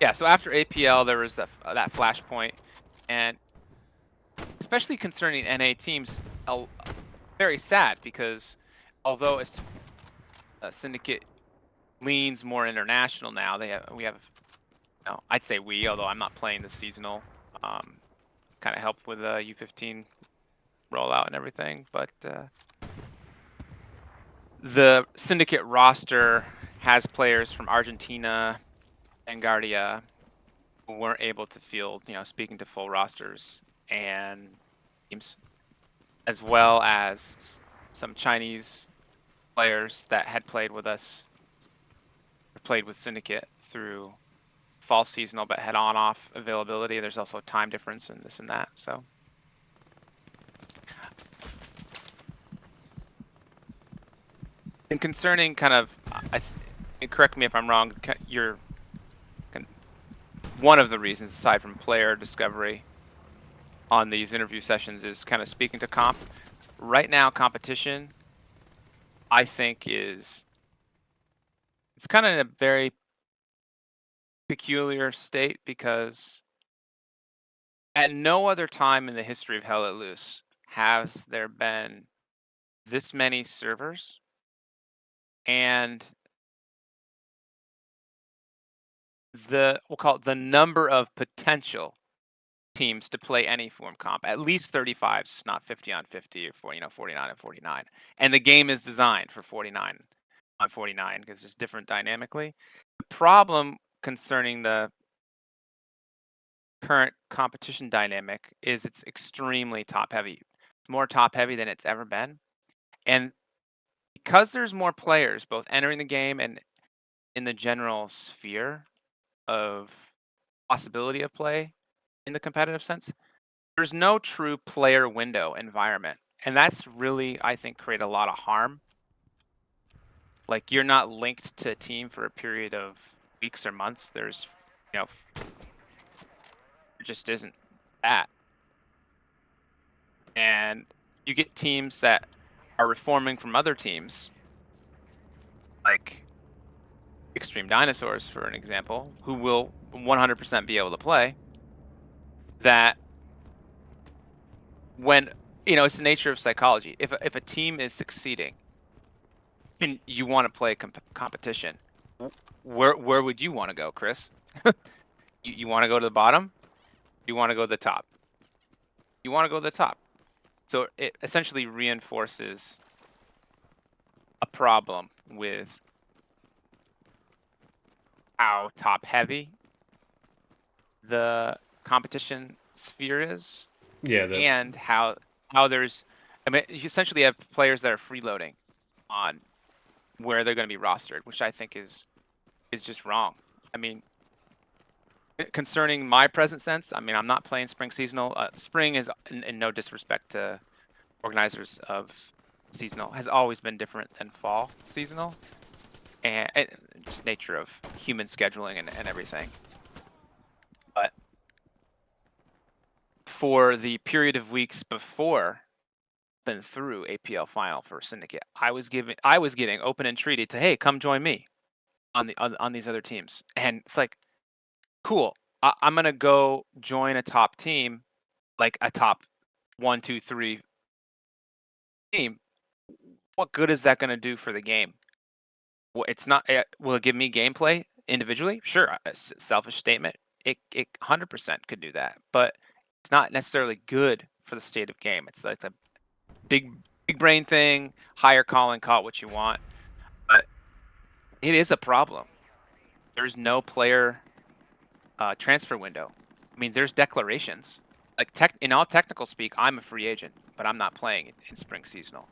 yeah, so after APL, there was that flashpoint, and especially concerning NA teams, very sad because although a Syndicate leans more international now, we have, no, I'd say although I'm not playing the seasonal, kind of helped with the U15 rollout and everything, but the Syndicate roster has players from Argentina and Guardia who weren't able to field, speaking to full rosters, and teams, as well as some Chinese players that had played with us, played with Syndicate through fall seasonal, but had on-off availability. There's also a time difference and this and that, so. And concerning kind of, correct me if I'm wrong, one of the reasons, aside from player discovery on these interview sessions, is kind of speaking to comp. Right now, competition, I think, it's kind of in a very peculiar state because at no other time in the history of Hell Let Loose has there been this many servers and we'll call it the number of potential teams to play any form comp, at least 35s, not 50 on 50 or 49 on 49. And the game is designed for 49 on 49 because it's different dynamically. The problem concerning the current competition dynamic is it's extremely top heavy. more top heavy than it's ever been. And because there's more players both entering the game and in the general sphere of possibility of play in the competitive sense, there's no true player window environment. And that's really, I think, create a lot of harm. Like, you're not linked to a team for a period of weeks or months. There's, there just isn't that. And you get teams that are reforming from other teams, like Extreme Dinosaurs, for an example, who will 100% be able to play, that when, it's the nature of psychology. If a team is succeeding and you want to play competition, where would you want to go, Chris? You want to go to the bottom? You want to go to the top? You want to go to the top. So it essentially reinforces a problem with how top heavy the competition sphere is. Yeah, and how there's, you essentially have players that are freeloading on where they're going to be rostered, which I think is just wrong. I mean, concerning my present sense, I'm not playing spring seasonal. Spring is, in no disrespect to organizers of seasonal, has always been different than fall seasonal, and just nature of human scheduling and everything. But for the period of weeks before been through APL final for Syndicate, I was getting open and treated to, hey, come join me on these other teams, and it's like, cool. I'm gonna go join a top team, like a top 1, 2, 3 team. What good is that gonna do for the game? Well, it's not. Will it give me gameplay individually? Sure. Selfish statement. It 100% could do that, but it's not necessarily good for the state of game. It's a big brain thing, higher calling, call it what you want, but it is a problem. There's no player transfer window. There's declarations. Like, in all technical speak, I'm a free agent, but I'm not playing in spring seasonal.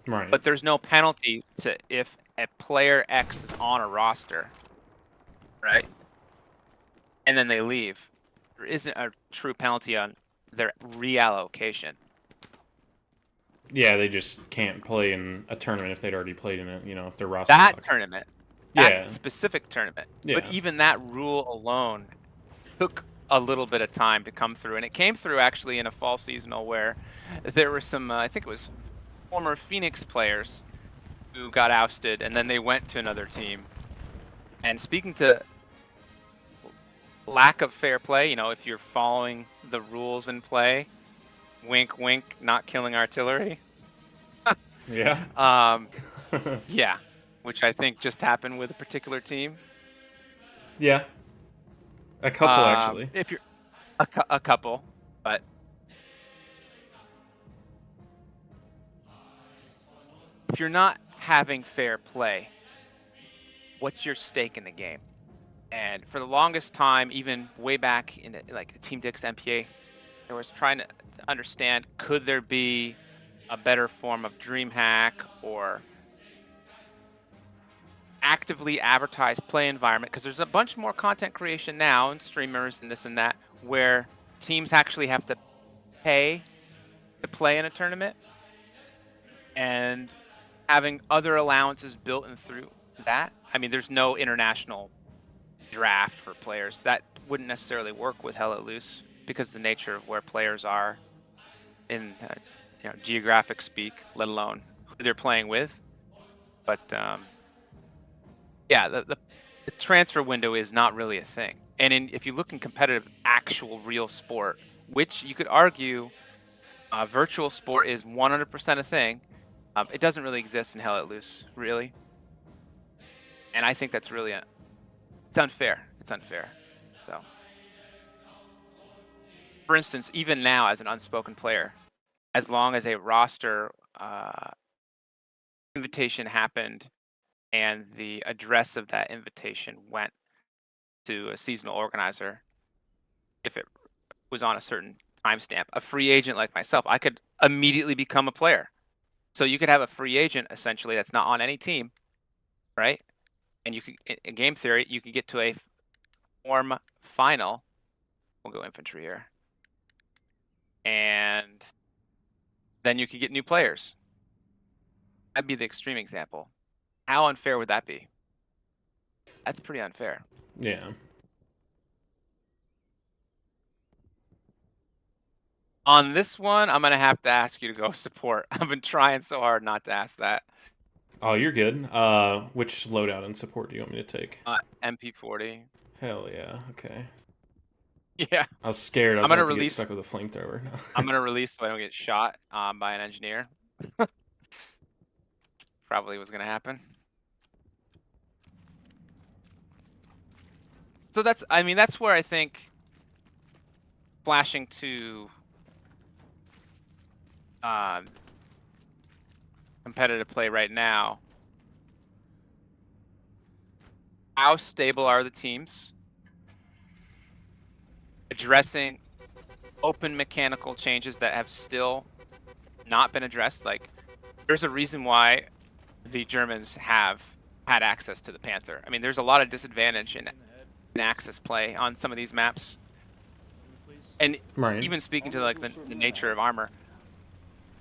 right. But there's no penalty to if a player X is on a roster, right? And then they leave. There isn't a true penalty on their reallocation. Yeah, they just can't play in a tournament if they'd already played in it. If their roster That sucks. tournament, Yeah. that specific tournament. Yeah. But even that rule alone took a little bit of time to come through. And it came through actually in a fall seasonal where there were some, I think it was former Phoenix players who got ousted, and then they went to another team. And speaking to lack of fair play, if you're following the rules in play, wink, wink, not killing artillery. Yeah. Yeah, which I think just happened with a particular team. Yeah. A couple, actually. If you're a couple, but if you're not having fair play, what's your stake in the game? And for the longest time, even way back in the Team Dix MPA, I was trying to understand, could there be a better form of DreamHack or actively advertised play environment? Because there's a bunch more content creation now and streamers and this and that, where teams actually have to pay to play in a tournament, and having other allowances built in through that. There's no international draft for players. That wouldn't necessarily work with Hell Let Loose because of the nature of where players are in geographic speak, let alone who they're playing with. But yeah, the transfer window is not really a thing. And if you look in competitive, actual, real sport, which you could argue virtual sport is 100% a thing, it doesn't really exist in Hell Let Loose, really. And I think that's really it's unfair. It's unfair. So, for instance, even now as an unspoken player, as long as a roster invitation happened and the address of that invitation went to a seasonal organizer, if it was on a certain timestamp, a free agent like myself, I could immediately become a player. So you could have a free agent essentially that's not on any team, right? And you could, in game theory, you could get to a form final. We'll go infantry here. And then you could get new players. That'd be the extreme example. How unfair would that be? That's pretty unfair. Yeah. On this one, I'm going to have to ask you to go support. I've been trying so hard not to ask that. Oh, you're good. Which loadout and support do you want me to take? MP40. Hell yeah. Okay. Yeah. I was scared I was going to get stuck with a flamethrower. I'm going to release so I don't get shot by an engineer. Probably was going to happen. So that's where I think flashing to competitive play right now. How stable are the teams? Addressing open mechanical changes that have still not been addressed. Like, there's a reason why the Germans have had access to the Panther. I mean, there's a lot of disadvantage in access play on some of these maps. And even speaking to like the nature of armor,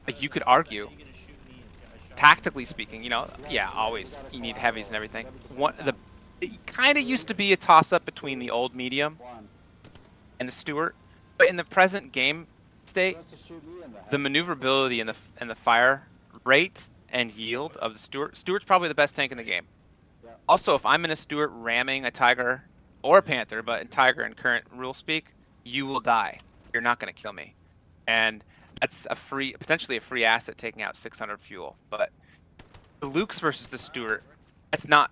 like you could argue, tactically speaking, you know, yeah, always you need heavies and everything. It kind of used to be a toss-up between the old medium and the Stuart, but in the present game state, the maneuverability and the fire rate and yield of the Stuart's probably the best tank in the game. Also, if I'm in a Stuart ramming a Tiger or a Panther, but in Tiger in current rule speak, you will die. You're not going to kill me, and that's potentially a free asset taking out 600 fuel. But the Lukes versus the Stuart, that's not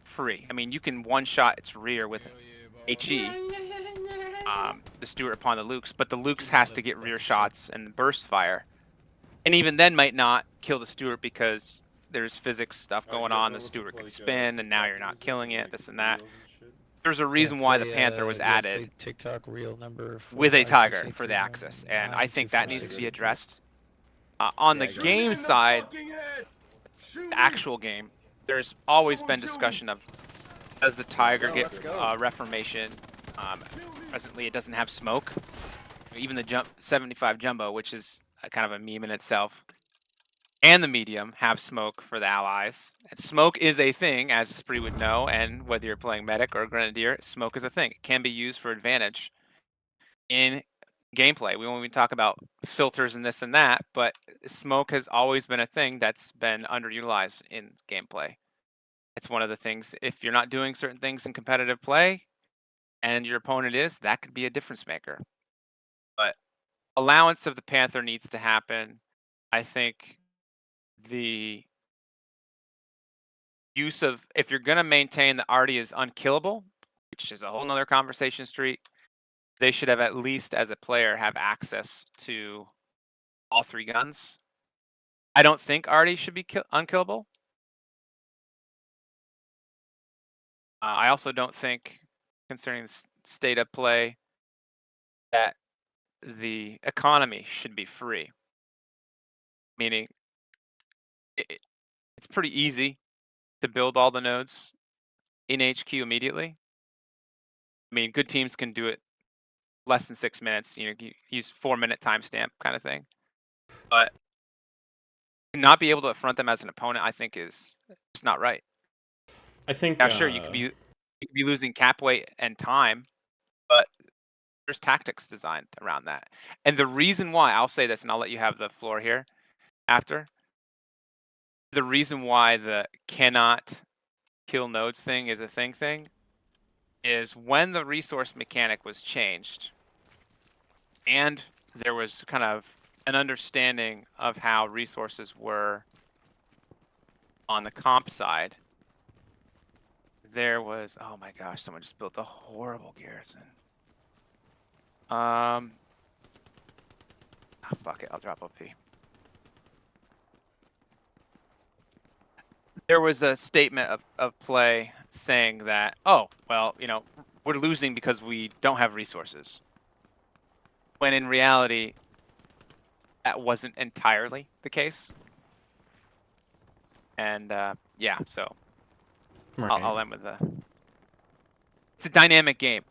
free. I mean, you can one-shot its rear with HE, the Stuart upon the Lukes, but the Lukes has to get rear shots and burst fire. And even then might not kill the Stuart because there's physics stuff going on. The Stuart could spin, and now you're not killing it, this and that. There's a reason why the Panther was added TikTok reel number with a Tiger for the Axis, and I think that needs to be addressed. On the game side, the actual game, there's always been discussion of, does the Tiger get reformation? Presently, it doesn't have smoke. Even the 75 Jumbo, which is kind of a meme in itself, and the medium have smoke for the allies. And smoke is a thing, as Espree would know, and whether you're playing medic or grenadier, smoke is a thing. It can be used for advantage in gameplay. We won't even talk about filters and this and that, but smoke has always been a thing that's been underutilized in gameplay. It's one of the things, if you're not doing certain things in competitive play and your opponent is, that could be a difference maker. But allowance of the Panther needs to happen. I think the use of, if you're going to maintain that Artie is unkillable, which is a whole nother conversation street, they should have at least, as a player, have access to all three guns. I don't think Artie should be unkillable. I also don't think, considering the state of play, that the economy should be free. Meaning, it's pretty easy to build all the nodes in HQ immediately. I mean, good teams can do it less than 6 minutes. You know, you use 4-minute timestamp kind of thing. But not be able to affront them as an opponent, I think, is just not right. I think now, sure, you could be losing cap weight and time, but there's tactics designed around that. And the reason why, I'll say this, and I'll let you have the floor here after. The reason why the cannot kill nodes thing is a thing is when the resource mechanic was changed and there was kind of an understanding of how resources were on the comp side, there was, oh my gosh, someone just built a horrible garrison. Oh, fuck it, I'll drop OP. There was a statement of play saying that, oh, well, you know, we're losing because we don't have resources. When in reality, that wasn't entirely the case. And yeah, so Right. I'll end with it's a dynamic game,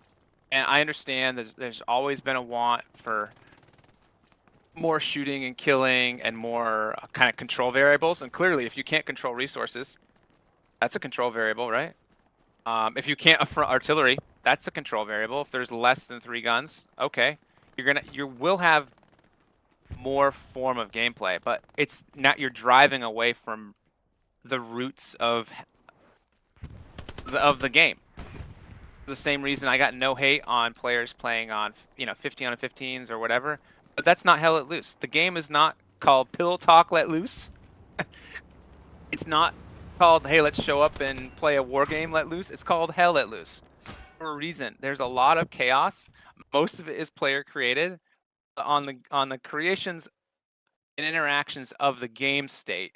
and I understand there's always been a want for more shooting and killing and more kind of control variables. And clearly, if you can't control resources, that's a control variable, right? If you can't affront artillery, that's a control variable. If there's less than 3 guns, okay, you will have more form of gameplay, but it's not, you're driving away from the roots of the game. The same reason I got no hate on players playing on 15 on 15s or whatever, but that's not Hell Let Loose. The game is not called Pill Talk Let Loose. It's not called, hey, let's show up and play a war game let loose. It's called Hell Let Loose for a reason. There's a lot of chaos. Most of it is player created. On the creations and interactions of the game state,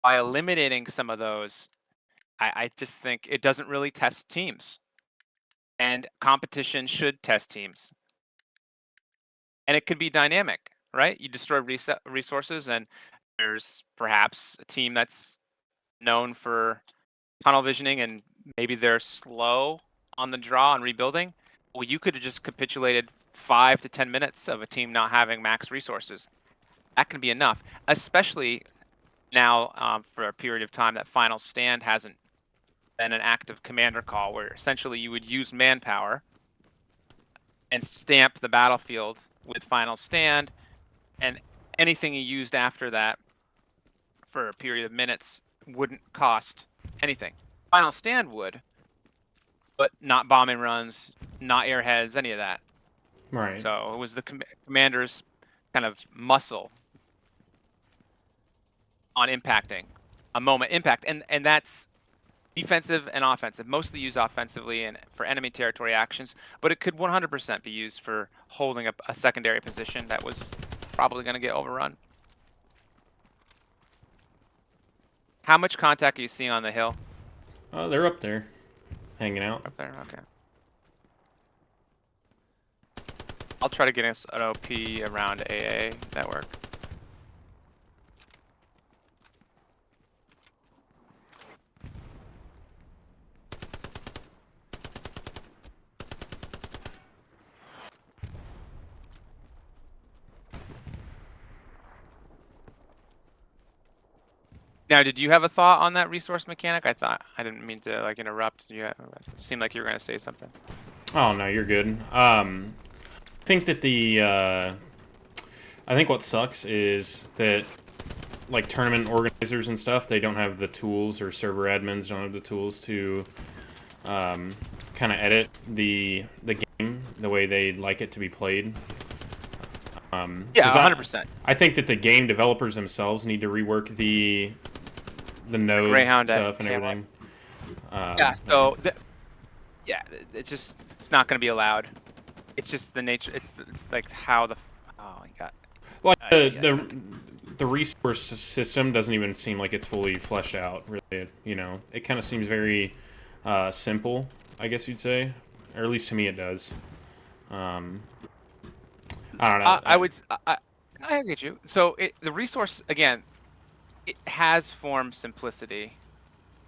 by eliminating some of those, I just think it doesn't really test teams. And competition should test teams. And it could be dynamic, right? You destroy resources, and there's perhaps a team that's known for tunnel visioning, and maybe they're slow on the draw and rebuilding. Well, you could have just capitulated 5 to 10 minutes of a team not having max resources. That can be enough, especially now for a period of time that Final Stand hasn't been an active commander call, where essentially you would use manpower and stamp the battlefield with Final Stand, and anything you used after that for a period of minutes wouldn't cost anything. Final Stand would, but not bombing runs, not airheads, any of that. Right. So it was the commander's kind of muscle on impacting a moment impact, and that's defensive and offensive. Mostly used offensively and for enemy territory actions, but it could 100% be used for holding up a secondary position that was probably going to get overrun. How much contact are you seeing on the hill? Oh, they're up there, hanging out. Up there, okay. I'll try to get us an OP around AA network. Now, did you have a thought on that resource mechanic? I didn't mean to like interrupt. You seemed like you were going to say something. Oh no, you're good. I think that I think what sucks is that like tournament organizers and stuff, they don't have the tools, or server admins don't have the tools to kind of edit the game the way they'd like it to be played. Yeah, 100%. I think that the game developers themselves need to rework the nodes Greyhound stuff and everything. Yeah, so yeah, it's not going to be allowed. It's just the nature. It's like how the you got. Like the resource system doesn't even seem like it's fully fleshed out. Really, it kind of seems very simple, I guess you'd say, or at least to me it does. I don't know. I get you. So the resource, again, it has form simplicity.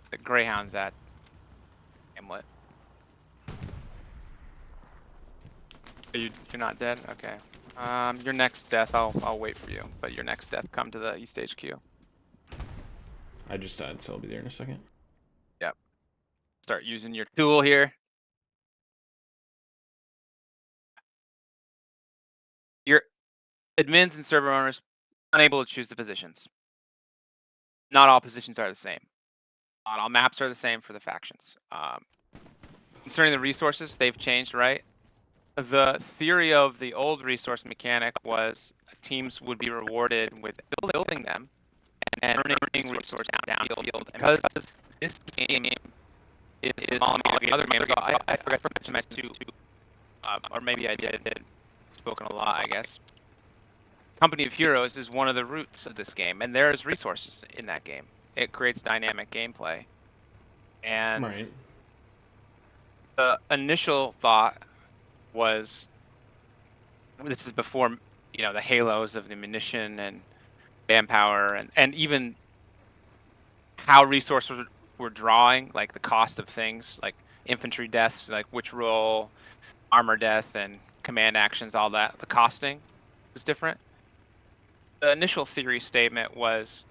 The Greyhound's at Hamlet. You're not dead? Okay. Your next death, I'll wait for you. But your next death, come to the East HQ. I just died, so I'll be there in a second. Yep. Start using your tool here. Your admins and server owners unable to choose the positions. Not all positions are the same. Not all maps are the same for the factions. Concerning the resources, they've changed, right? The theory of the old resource mechanic was teams would be rewarded with building them and earning resources downfield. And because this game is small, other games, I forgot to mention too, or maybe I did, spoken a lot, I guess. Company of Heroes is one of the roots of this game, and there's resources in that game. It creates dynamic gameplay. And right. The initial thought was, this is before you know, the halos of the munition and manpower, and even how resources were drawing, like the cost of things, like infantry deaths, like which role, armor death, and command actions, all that. The costing was different. The initial theory statement was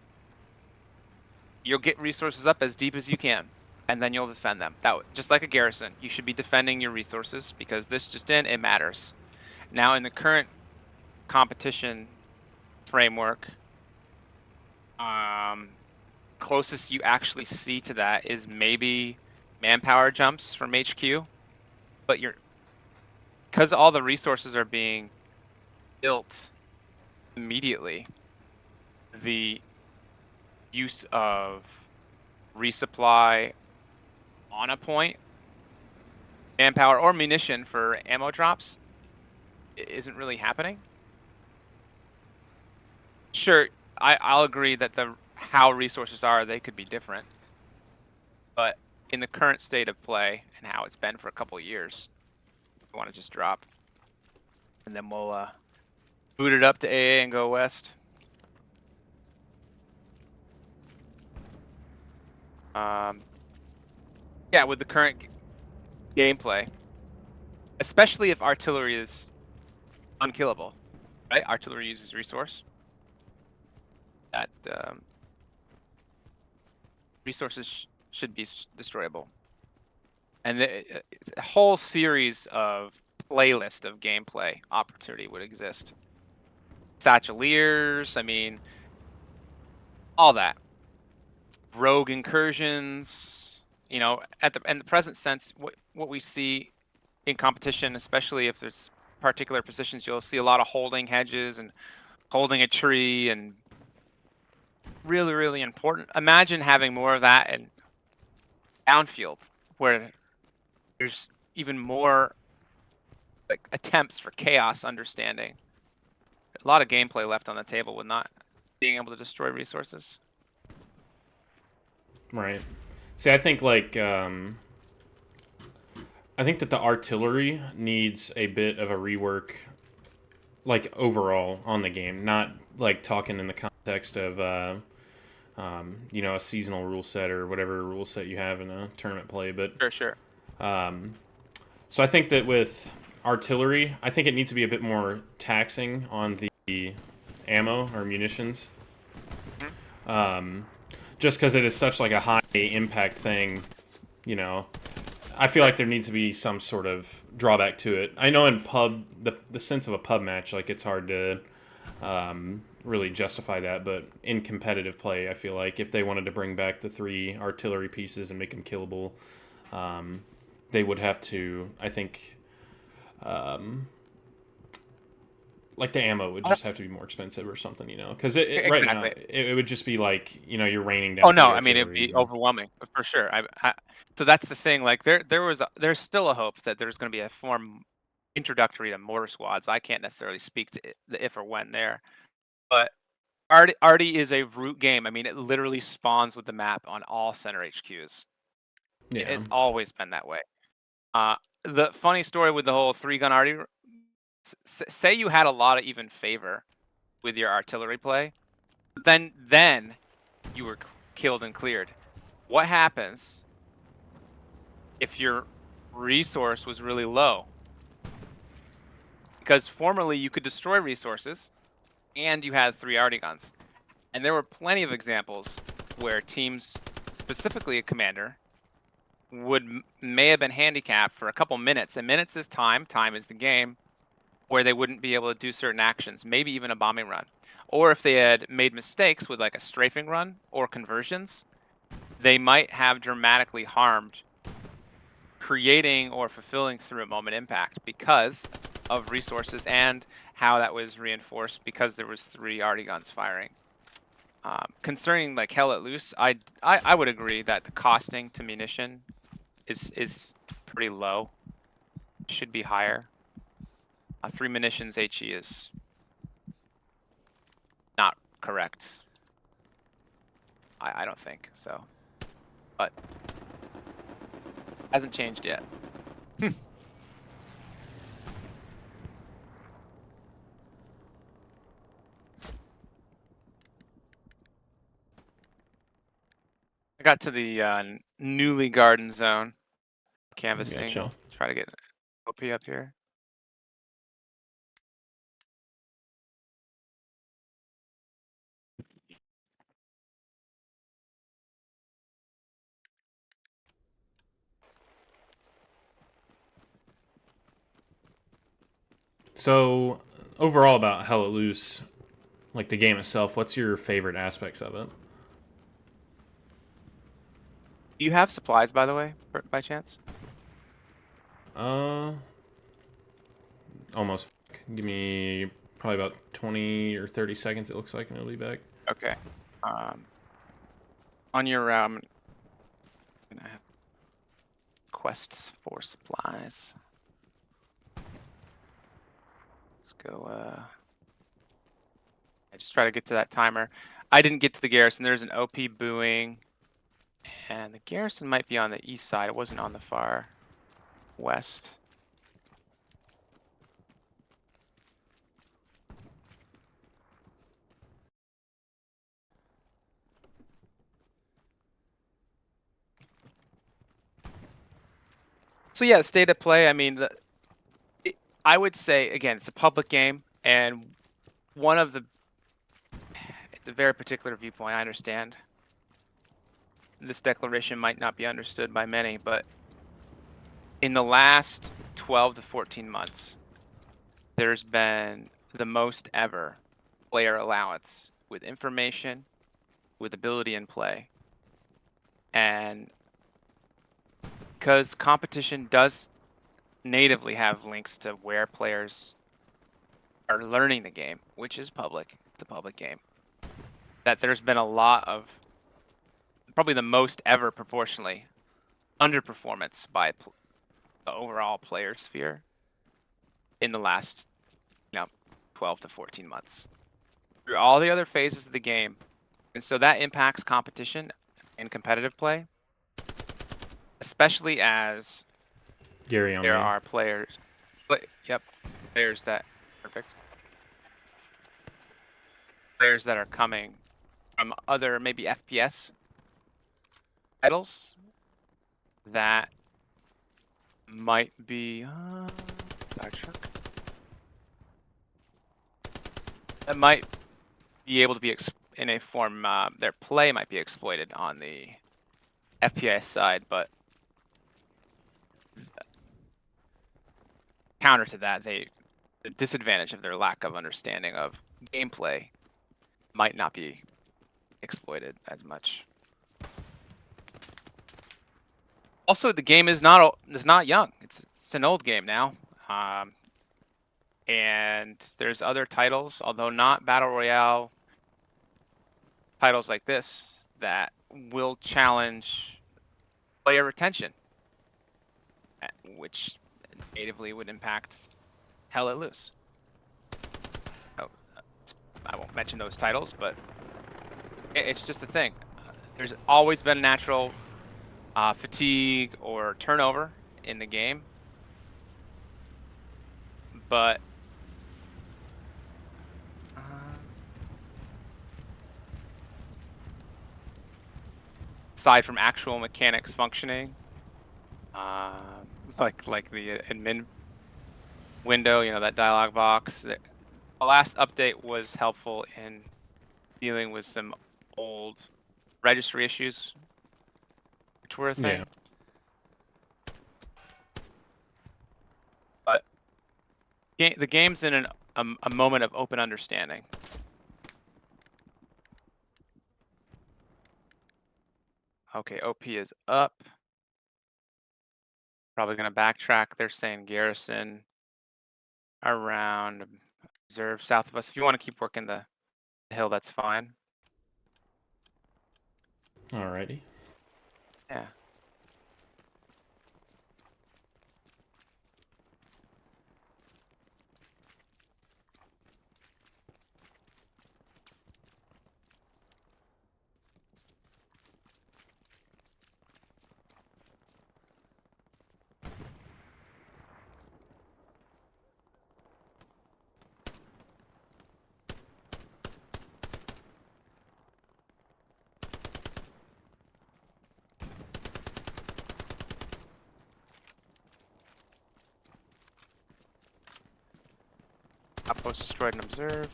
you'll get resources up as deep as you can, and then you'll defend them. Just like a garrison, you should be defending your resources because this just in, it matters. Now, in the current competition framework, closest you actually see to that is maybe manpower jumps from HQ, but because all the resources are being built immediately, the use of resupply on a point, manpower or munition for ammo drops isn't really happening. Sure, I'll agree that how resources are, they could be different, but in the current state of play and how it's been for a couple of years, we want to just drop, and then we'll boot it up to AA and go west. Yeah, with the current gameplay, especially if artillery is unkillable, right? Artillery uses resource. That resources should be destroyable. And a whole series of playlist of gameplay opportunity would exist. Satcheliers, I mean, all that. Rogue incursions, you know, in the present sense, what we see in competition, especially if there's particular positions, you'll see a lot of holding hedges and holding a tree, and really, really important. Imagine having more of that in downfield, where there's even more like attempts for chaos understanding. A lot of gameplay left on the table with not being able to destroy resources. Right. See, I think like I think that the artillery needs a bit of a rework, like overall on the game. Not like talking in the context of you know, a seasonal rule set or whatever rule set you have in a tournament play, but Sure. so I think that with artillery, I think it needs to be a bit more taxing on the ammo or munitions. Mm-hmm. Just because it is such like a high impact thing, you know, I feel like there needs to be some sort of drawback to it. I know in pub, the sense of a pub match, like it's hard to really justify that, but in competitive play, I feel like if they wanted to bring back the 3 artillery pieces and make them killable, they would have to, I think, like the ammo would just have to be more expensive or something, you know, because right now Exactly. it would just be like, you know, you're raining Oh down no, free I mean it'd artillery. be overwhelming for sure. So that's the thing. Like there's still a hope that there's going to be a form introductory to mortar squads. I can't necessarily speak to the if or when there, but Arty is a root game. I mean, it literally spawns with the map on all center HQs. Yeah. It's always been that way. The funny story with the whole 3-gun Arty, say you had a lot of even favor with your artillery play, then you were killed and cleared. What happens if your resource was really low? Because formerly you could destroy resources and you had 3 arty guns. And there were plenty of examples where teams, specifically a commander, may have been handicapped for a couple minutes. And minutes is time. Time is the game, where they wouldn't be able to do certain actions, maybe even a bombing run. Or if they had made mistakes with like a strafing run or conversions, they might have dramatically harmed creating or fulfilling through a moment impact because of resources and how that was reinforced because there was 3 arty guns firing. Concerning like Hell Let Loose, I would agree that the costing to munition is pretty low. Should be higher. 3 munitions HE is not correct. I don't think so, but hasn't changed yet. I got to the newly garden zone. Canvassing. Gotcha. I'll try to get OP up here. So, overall about Hell Let Loose, like the game itself, what's your favorite aspects of it? Do you have supplies, by the way, by chance? Uh, almost. Give me probably about 20 or 30 seconds, it looks like, and it'll be back. Okay. On your gonna have quests for supplies. Let's go. I just try to get to that timer. I didn't get to the garrison. There's an OP booing, and the garrison might be on the east side. It wasn't on the far west. So yeah, state of play. I mean, I would say again, it's a public game, and one of the it's a very particular viewpoint. I understand this declaration might not be understood by many, but in the last 12 to 14 months, there's been the most ever player allowance with information, with ability in play, and because competition does natively have links to where players are learning the game, which is public. It's a public game. That there's been a lot of, probably the most ever proportionally, underperformance by the overall player sphere in the last, 12 to 14 months through all the other phases of the game. And so that impacts competition and competitive play, especially as Gary on there me. are players, players that, perfect. Players that are coming from other maybe FPS titles that might be side truck. That might be able to be in a form their play might be exploited on the FPS side, but counter to that, the disadvantage of their lack of understanding of gameplay might not be exploited as much. Also, the game is not young. It's an old game now, and there's other titles, although not battle royale titles like this, that will challenge player retention, which natively would impact Hell Let Loose. I won't mention those titles, but it's just a thing. There's always been natural fatigue or turnover in the game, but aside from actual mechanics functioning, like the admin window, that dialog box, the last update was helpful in dealing with some old registry issues, which were a thing. Yeah. But the game's in a moment of open understanding. Okay, OP is up. Probably gonna backtrack. They're saying garrison around reserve south of us. If you want to keep working the hill, that's fine. Alrighty. Yeah. Post destroyed and observe.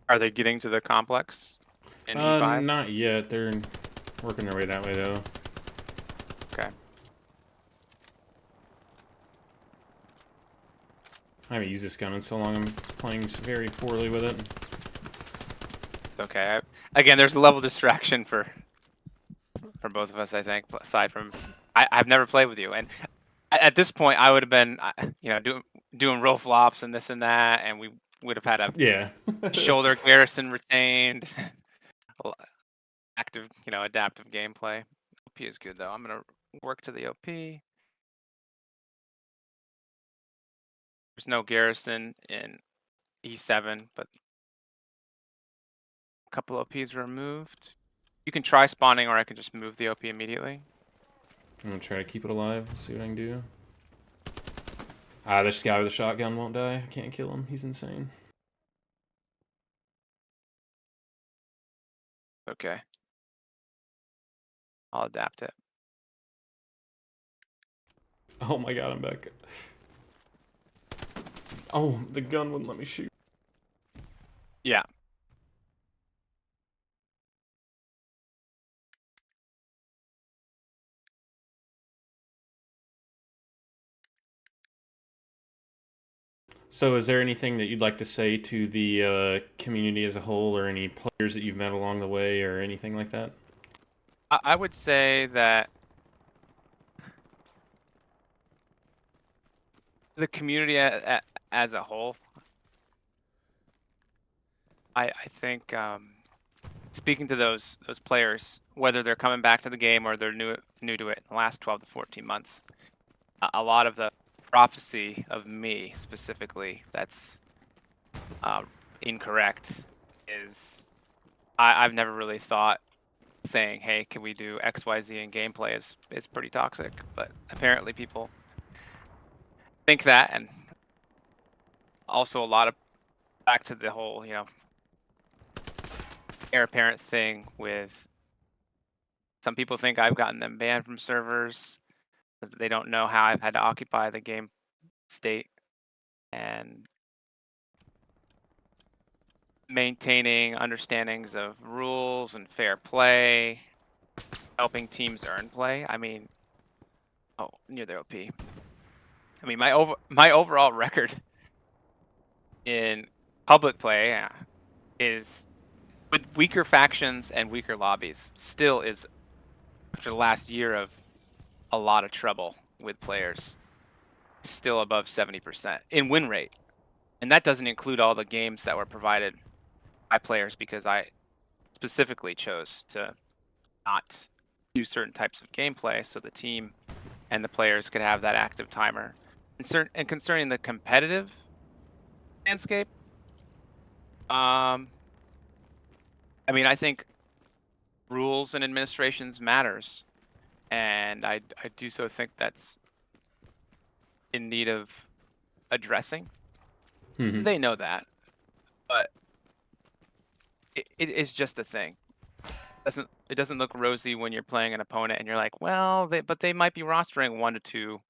Are they getting to the complex in E5? Not yet. They're working their way that way though. Okay. I haven't used this gun in so long. I'm playing very poorly with it. It's okay. Again, there's a level of distraction for both of us, I think. Aside from, I've never played with you, and at this point, I would have been, doing roll flops and this and that, and we would have had a Yeah. shoulder garrison retained, active, adaptive gameplay. OP is good though. I'm gonna work to the OP. There's no garrison in E7, but a couple OPs removed. You can try spawning, or I can just move the OP immediately. I'm gonna try to keep it alive. See what I can do. This guy with a shotgun won't die. I can't kill him. He's insane. Okay. I'll adapt it. Oh my god, I'm back. Oh, the gun wouldn't let me shoot. Yeah. So is there anything that you'd like to say to the community as a whole, or any players that you've met along the way, or anything like that? I would say that the community as a whole, I think speaking to those players, whether they're coming back to the game or they're new to it in the last 12 to 14 months, a lot of the prophecy of me specifically that's incorrect is I've never really thought saying, hey, can we do XYZ in gameplay is pretty toxic, but apparently people think that. And also a lot of, back to the whole, Airaparent thing with, some people think I've gotten them banned from servers. They don't know how I've had to occupy the game state and maintaining understandings of rules and fair play, helping teams earn play. I mean, oh, near the OP. I mean, my overall record in public play is, with weaker factions and weaker lobbies, still is, after the last year of a lot of trouble with players, still above 70% in win rate. And that doesn't include all the games that were provided by players because I specifically chose to not do certain types of gameplay so the team and the players could have that active timer. And concerning the competitive landscape, I mean, I think rules and administrations matters, and I do so think that's in need of addressing. Mm-hmm. They know that, but it is just a thing. It doesn't look rosy when you're playing an opponent and you're like, well, but they might be rostering 1 to 2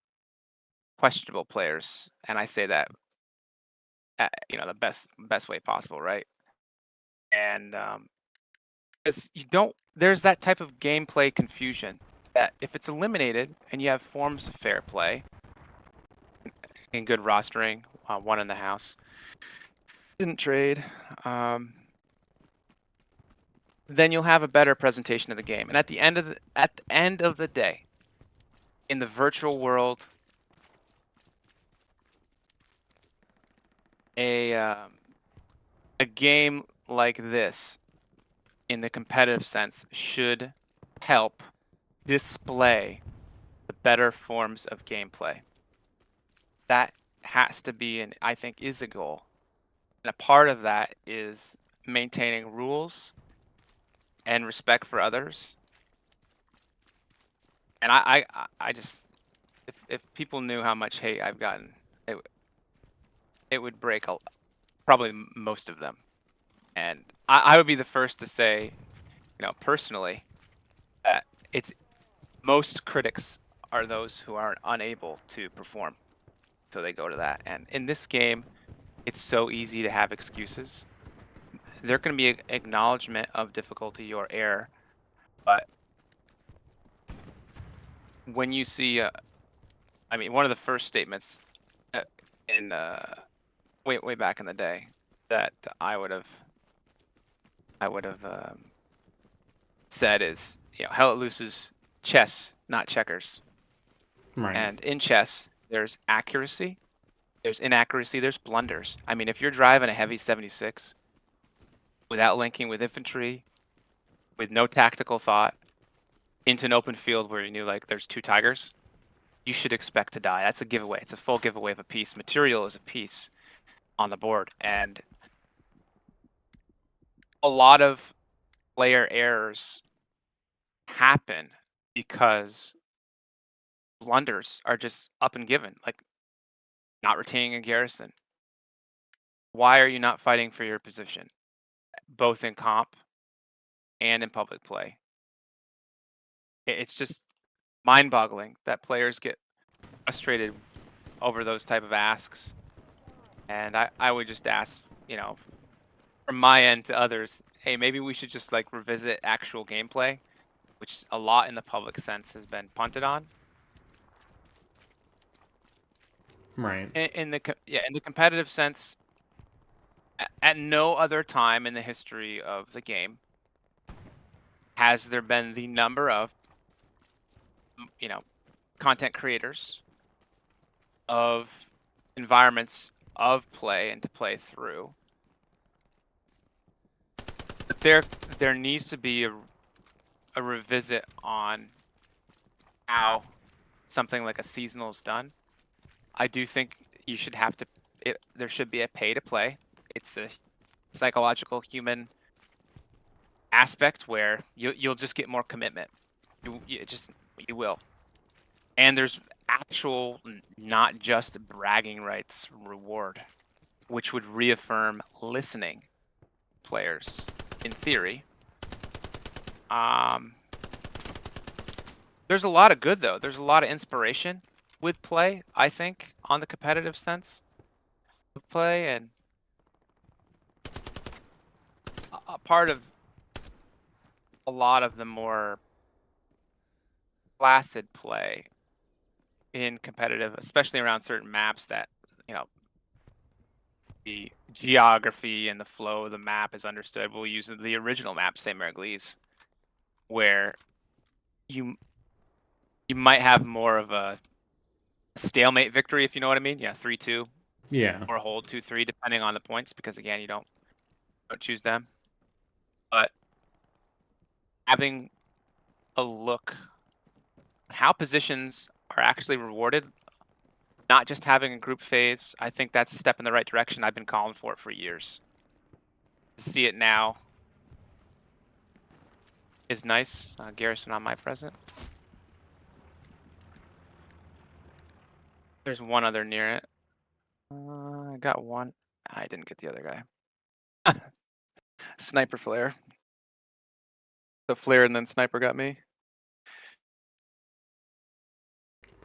questionable players, and I say that the best way possible, right? And because there's that type of gameplay confusion that if it's eliminated and you have forms of fair play and good rostering, one in the house, didn't trade, then you'll have a better presentation of the game. And at the end of the day, in the virtual world, a game like this, in the competitive sense, should help display the better forms of gameplay. That has to be, and I think is a goal And a part of that is maintaining rules and respect for others. And I just, if people knew how much hate I've gotten, it would break probably most of them. And I would be the first to say, personally, that it's most critics are those who are unable to perform. So they go to that. And in this game, it's so easy to have excuses. There can be an acknowledgement of difficulty or error, but when you see, I mean, one of the first statements in way back in the day that I would have said is, Hell It Loose is chess, not checkers. Right. And in chess, there's accuracy, there's inaccuracy, there's blunders. I mean, if you're driving a heavy 76 without linking with infantry, with no tactical thought, into an open field where you knew like there's 2 tigers, you should expect to die. That's a giveaway. It's a full giveaway of a piece. Material is a piece on the board. And a lot of player errors happen because blunders are just up and given, like not retaining a garrison. Why are you not fighting for your position, both in comp and in public play? It's just mind-boggling that players get frustrated over those type of asks. And I would just ask, from my end to others, hey, maybe we should just like revisit actual gameplay, which a lot in the public sense has been punted on. Right. In the competitive sense, at no other time in the history of the game has there been the number of, content creators, of environments of play and to play through. But there needs to be a revisit on how something like a seasonal is done. I do think you should have to. There should be a pay to play. It's a psychological human aspect where you'll just get more commitment. You will. And there's actual, not just bragging rights reward, which would reaffirm listening players in theory. There's a lot of good though. There's a lot of inspiration with play, I think, on the competitive sense of play, and a part of a lot of the more placid play in competitive, especially around certain maps that, the geography and the flow of the map is understood. We'll use the original map, St. Merglise, where you might have more of a stalemate victory, if you know what I mean. Yeah, 3-2. Yeah. Or hold 2-3, depending on the points, because again, you don't choose them. But having a look at how positions are actually rewarded, not just having a group phase, I think that's a step in the right direction. I've been calling for it for years. To see it now is nice. Garrison on my present. There's one other near it. I got one. I didn't get the other guy. Sniper flare. The flare and then sniper got me.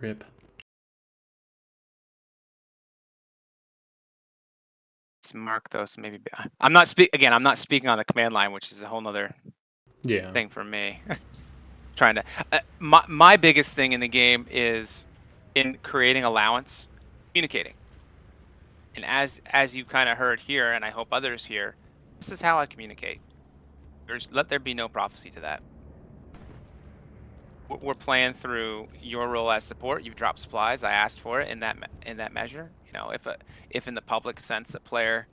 Rip. It's Mark though, so maybe I'm not I'm not speaking on the command line, which is a whole nother thing for me. Trying to my biggest thing in the game is in creating allowance, communicating. And as you kind of heard here, and I hope others hear, this is how I communicate. Let there be no prophecy to that. We're playing through your role as support. You've dropped supplies. I asked for it in that measure. If in the public sense a player,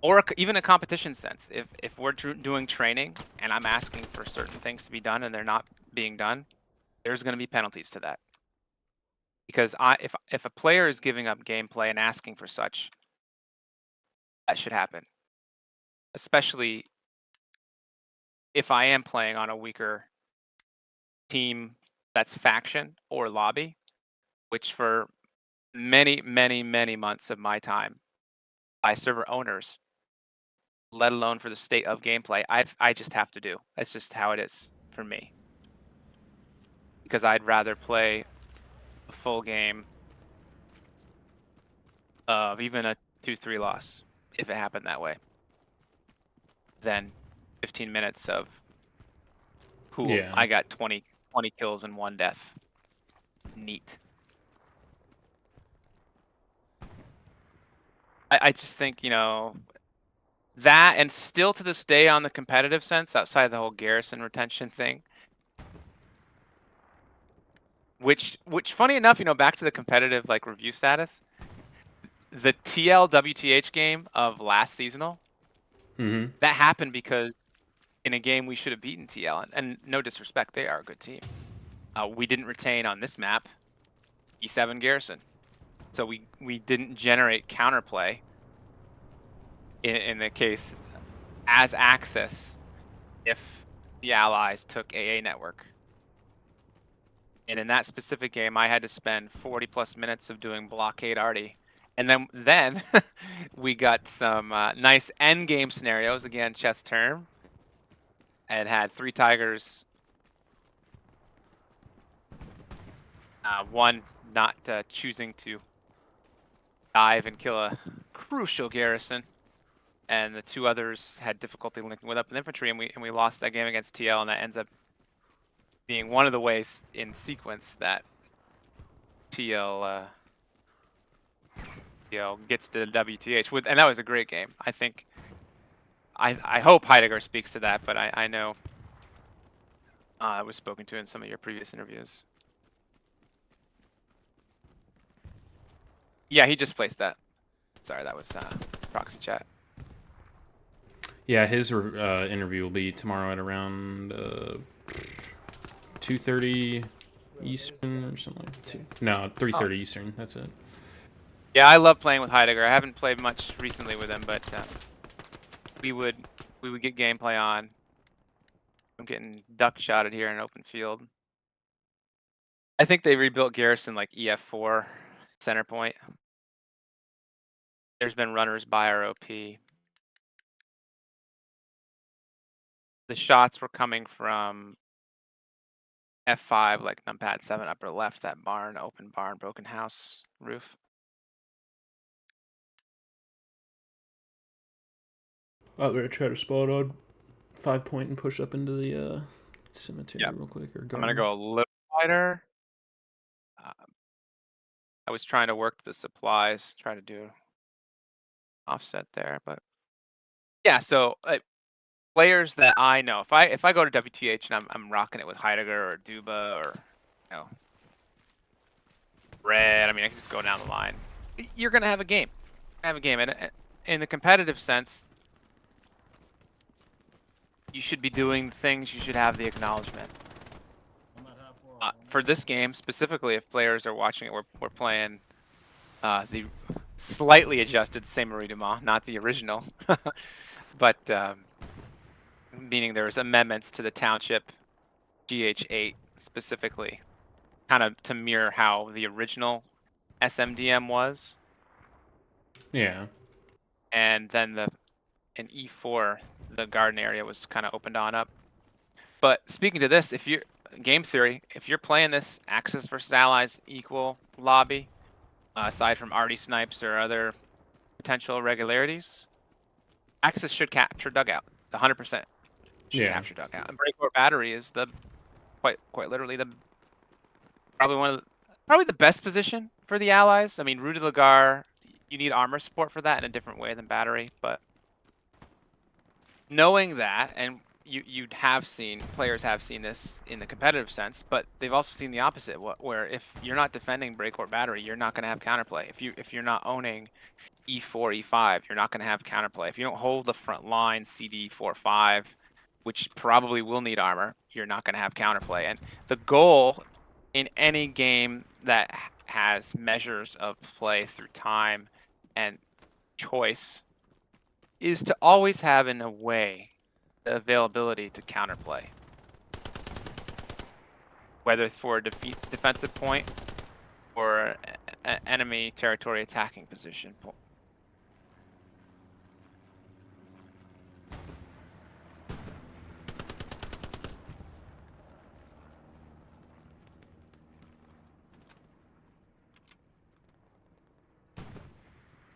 or even a competition sense, if we're doing training and I'm asking for certain things to be done and they're not being done, there's going to be penalties to that. Because if a player is giving up gameplay and asking for such, that should happen, especially if I am playing on a weaker team that's faction or lobby, which for many, many, many months of my time by server owners, let alone for the state of gameplay, I just have to do. That's just how it is for me. Because I'd rather play a full game of even a 2-3 loss, if it happened that way, than 15 minutes of, cool, Yeah. I got 20 kills and 1 death. Neat. I just think, you know, that, and still to this day on the competitive sense, outside the whole garrison retention thing, which funny enough, you know, back to the competitive like review status, the TL WTH game of last seasonal, Mm-hmm. that happened because in a game we should have beaten TL, and no disrespect, they are a good team. We didn't retain on this map E7 garrison, so we didn't generate counterplay in the case as Axis if the allies took AA network. And in that specific game, I had to spend 40 plus minutes of doing blockade arty. And then we got some nice end game scenarios, again, chess term, and had 3 tigers. One not choosing to dive and kill a crucial garrison, and the 2 others had difficulty linking with up an infantry, and we lost that game against TL, and that ends up being one of the ways in sequence that TL gets to the WTH, and that was a great game. I think I hope Heidegger speaks to that, but I know it was spoken to in some of your previous interviews. Yeah, he just placed that. Sorry, that was proxy chat. Yeah, his interview will be tomorrow at around 2:30 Eastern or something like that. No, 3:30 Eastern. That's it. Yeah, I love playing with Heidegger. I haven't played much recently with him, but we would get gameplay on. I'm getting duck shotted here in open field. I think they rebuilt garrison like EF4 center point. There's been runners by our OP. The shots were coming from F5, like numpad 7 upper left, that barn, open barn, broken house roof. I'm gonna try to spot on 5 point and push up into the cemetery real quick. Or I'm gonna go a little wider. I was trying to work the supplies, try to do offset there, but yeah. So players that I know, if I go to WTH and I'm rocking it with Heidegger or Duba or Red, I mean I can just go down the line. You're gonna have a game. And in the competitive sense, you should be doing things. You should have the acknowledgement. For this game specifically, if players are watching it, we're playing the slightly adjusted Saint Marie du Mans, not the original, but meaning there's amendments to the township GH8 specifically, kind of to mirror how the original SMDM was. Yeah. And then in E4, the garden area was kind of opened on up. But speaking to this, if you're game theory, if you're playing this Axis versus Allies equal lobby, aside from arty snipes or other potential irregularities, Axis should capture dugout. 100% should capture dugout. And breakport battery is the quite literally the probably the best position for the Allies. I mean, Rue de la Gare, you need armor support for that in a different way than battery, but knowing that, and players have seen this in the competitive sense, but they've also seen the opposite, where if you're not defending breakport battery, you're not going to have counterplay. If you're not owning E4, E5, you're not going to have counterplay. If you don't hold the front line CD 4-5, which probably will need armor, you're not going to have counterplay. And the goal in any game that has measures of play through time and choice is to always have, in a way, the availability to counterplay. Whether for a defensive point or enemy territory attacking position.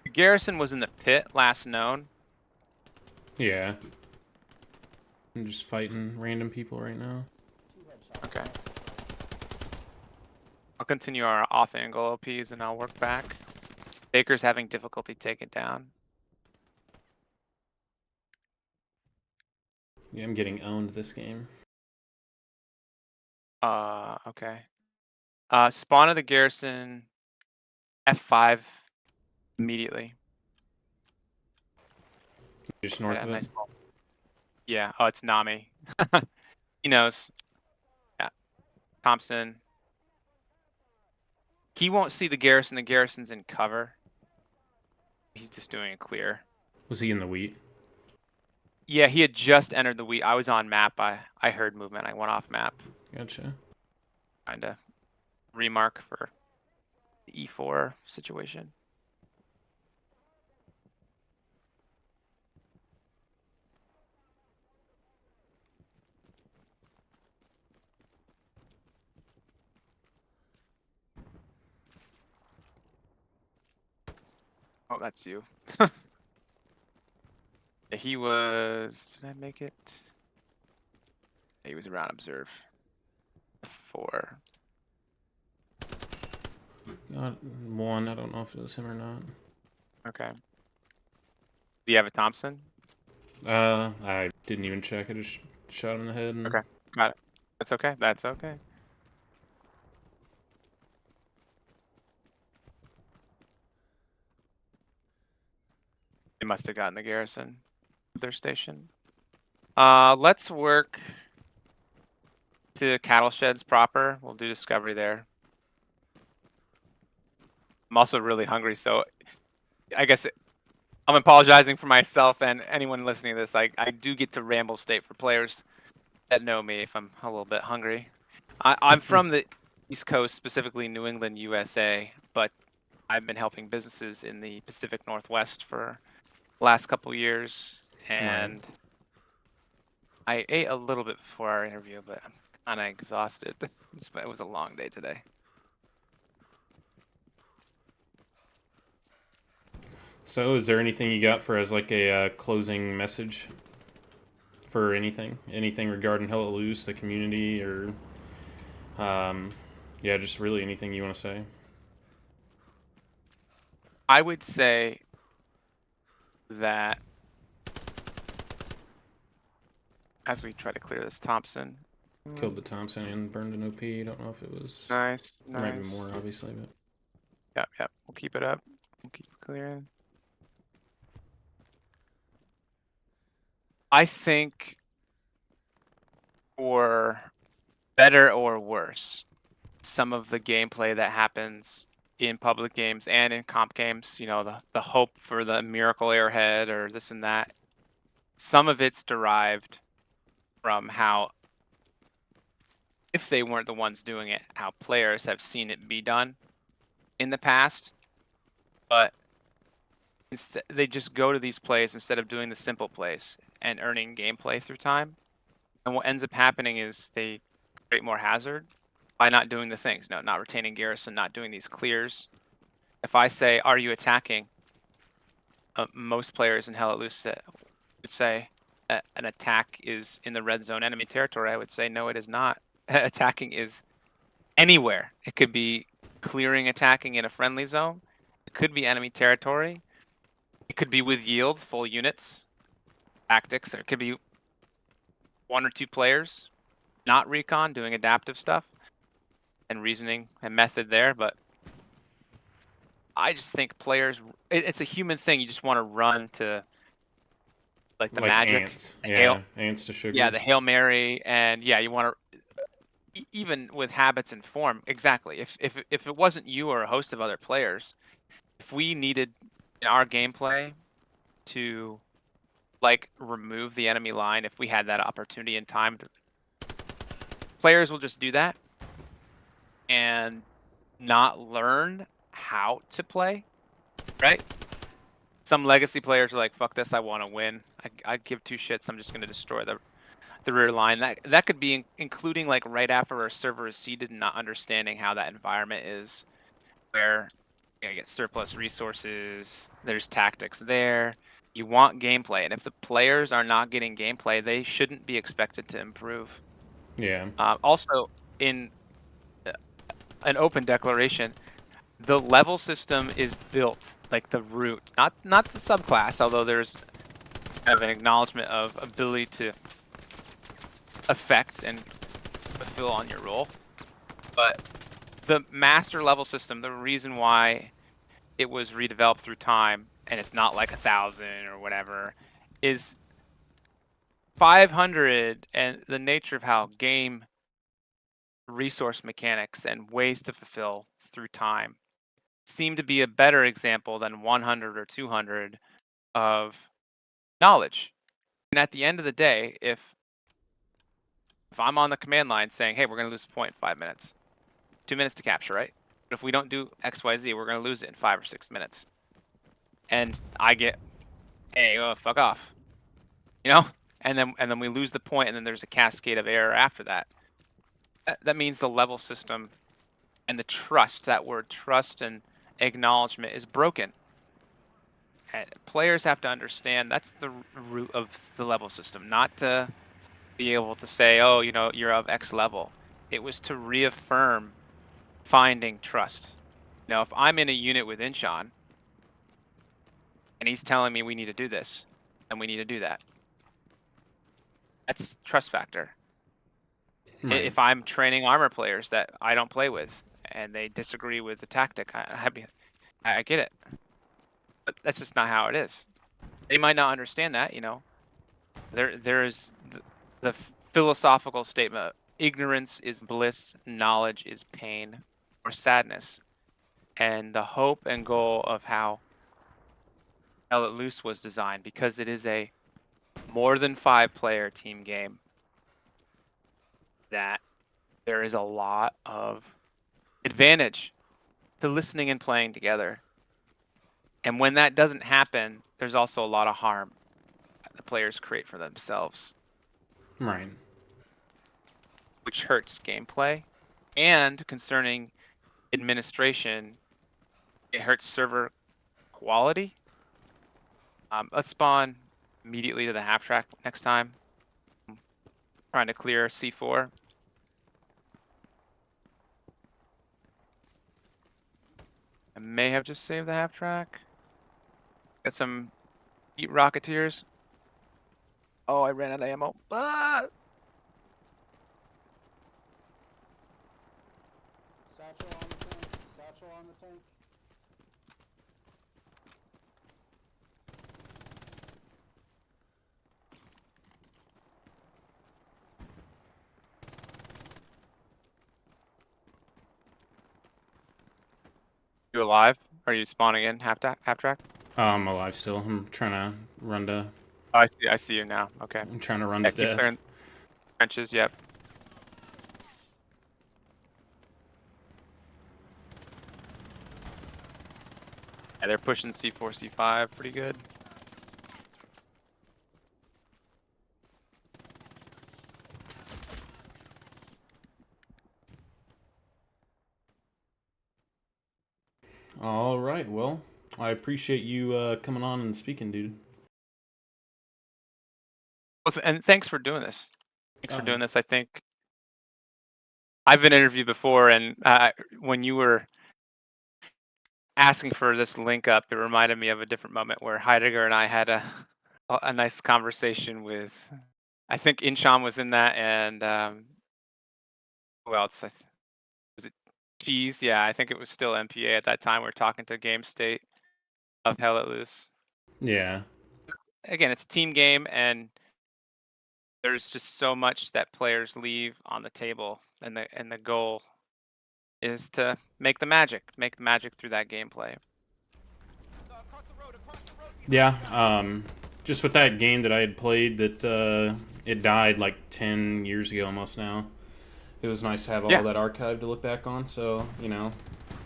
The garrison was in the pit, last known. Yeah. I'm just fighting random people right now. Okay. I'll continue our off-angle OPs and I'll work back. Baker's having difficulty taking down. Yeah, I'm getting owned this game. Okay. Spawn of the garrison, F5 immediately. Just north Yeah, of it. nice. Yeah. Oh, it's Nami. He knows. Yeah. Thompson. He won't see the garrison. The garrison's in cover. He's just doing a clear. Was he in the wheat? Yeah, he had just entered the wheat. I was on map. I heard movement. I went off map. Gotcha. Trying to remark for the E4 situation. Oh, that's you. He was. Did I make it? He was around observe. 4. Got one. I don't know if it was him or not. Okay. Do you have a Thompson? I didn't even check. I just shot him in the head. And... Okay, got it. That's okay. That's okay. They must have gotten the garrison. Their station. Let's work to cattle sheds proper. We'll do discovery there. I'm also really hungry, so I guess I'm apologizing for myself and anyone listening to this. I do get to ramble state for players that know me if I'm a little bit hungry. I'm from the East Coast, specifically New England, USA, but I've been helping businesses in the Pacific Northwest for the last couple years, and I ate a little bit before our interview, but I'm kind of exhausted. It was a long day today. So, is there anything you got for as like a closing message for anything regarding Hell Let Loose, the community, or yeah, just really anything you want to say? I would say that as we try to clear this Thompson. Killed the Thompson and burned an OP. Don't know if it was. Nice, There might be nice. more, obviously, but Yep. We'll keep it up. We'll keep it clearing. I think for better or worse, some of the gameplay that happens in public games and in comp games, you know, the hope for the miracle airhead or this and that, some of it's derived from how, if they weren't the ones doing it, how players have seen it be done in the past. But instead, they just go to these plays instead of doing the simple plays and earning gameplay through time. And what ends up happening is they create more hazard by not doing the things. No, not retaining garrison, not doing these clears. If I say, "Are you attacking?" Most players in Hell Let Loose would say an attack is in the red zone enemy territory. I would say, no, it is not. Attacking is anywhere. It could be clearing, attacking in a friendly zone. It could be enemy territory. It could be with yield, full units, tactics. Or it could be 1 or 2 players, not recon, doing adaptive stuff and reasoning and method there. But I just think players, it's a human thing. You just want to run to like the like magic, ants. the Yeah, ants to sugar. yeah, the Hail Mary, and yeah, you want to even with habits and form. Exactly. If it wasn't you or a host of other players, if we needed in our gameplay to like remove the enemy line if we had that opportunity in time. Players will just do that and not learn how to play, right? Some legacy players are like, fuck this, I want to win. I give two shits, I'm just going to destroy the rear line. That could be including like right after our server is seeded and not understanding how that environment is, where you're gonna get surplus resources, there's tactics there. You want gameplay, and if the players are not getting gameplay, they shouldn't be expected to improve. Yeah. Also, in an open declaration, the level system is built like the root, not the subclass, although there's kind of an acknowledgement of ability to affect and fulfill on your role. But the master level system, the reason why it was redeveloped through time, and it's not like 1,000 or whatever, is 500 and the nature of how game resource mechanics and ways to fulfill through time seem to be a better example than 100 or 200 of knowledge. And at the end of the day, if I'm on the command line saying, hey, we're going to lose a point in 5 minutes, 2 minutes to capture, right? But if we don't do XYZ, we're going to lose it in 5 or 6 minutes. And I get, hey, fuck off, you know? And then we lose the point, and then there's a cascade of error after that. That means the level system and the trust, that word trust and acknowledgement, is broken. And players have to understand that's the root of the level system, not to be able to say, oh, you know, you're of X level. It was to reaffirm finding trust. Now, if I'm in a unit with Inshan and he's telling me we need to do this and we need to do that, that's trust factor. Right. If I'm training armor players that I don't play with and they disagree with the tactic, I get it. But that's just not how it is. They might not understand that, you know. There is the philosophical statement: ignorance is bliss, knowledge is pain or sadness. And the hope and goal of how Let Loose was designed, because it is a more than 5-player team game, that there is a lot of advantage to listening and playing together. And when that doesn't happen, there's also a lot of harm that the players create for themselves, Right. which hurts gameplay. And concerning administration, it hurts server quality. Let's spawn immediately to the half track next time. Trying to clear C4. I may have just saved the half track. Got some Heat Rocketeers. Oh, I ran out of ammo. Ah! Satchel on the tank. Satchel on the tank. You alive? Are you spawning in half track? I'm alive still. I'm trying to run to. Oh, I see you now. Okay. I'm trying to run Yeah, to keep death. clearing trenches. Yep. Yeah, they're pushing C4, C5 pretty good. All right. Well, I appreciate you coming on and speaking, dude. Well, and thanks for doing this. Thanks for Uh, doing this. I think I've been interviewed before, and when you were asking for this link up, it reminded me of a different moment where Heidegger and I had a nice conversation with. I think Insham was in that, and who else? Was it Cheese? Yeah, I think it was still MPA at that time. We are talking to Game State of Hell Let Loose. yeah. Again, it's a team game, and there's just so much that players leave on the table, and the goal is to make the magic through that gameplay. Yeah. just with that game that I had played, that it died like 10 years ago almost now. It was nice to have all Yeah. that archive to look back on. So, you know,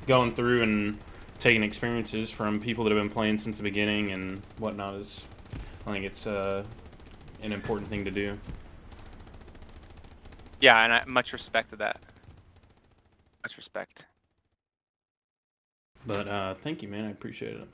going through and taking experiences from people that have been playing since the beginning and whatnot is, I think it's an important thing to do. Yeah, and much respect to that. Much respect. But thank you, man. I appreciate it.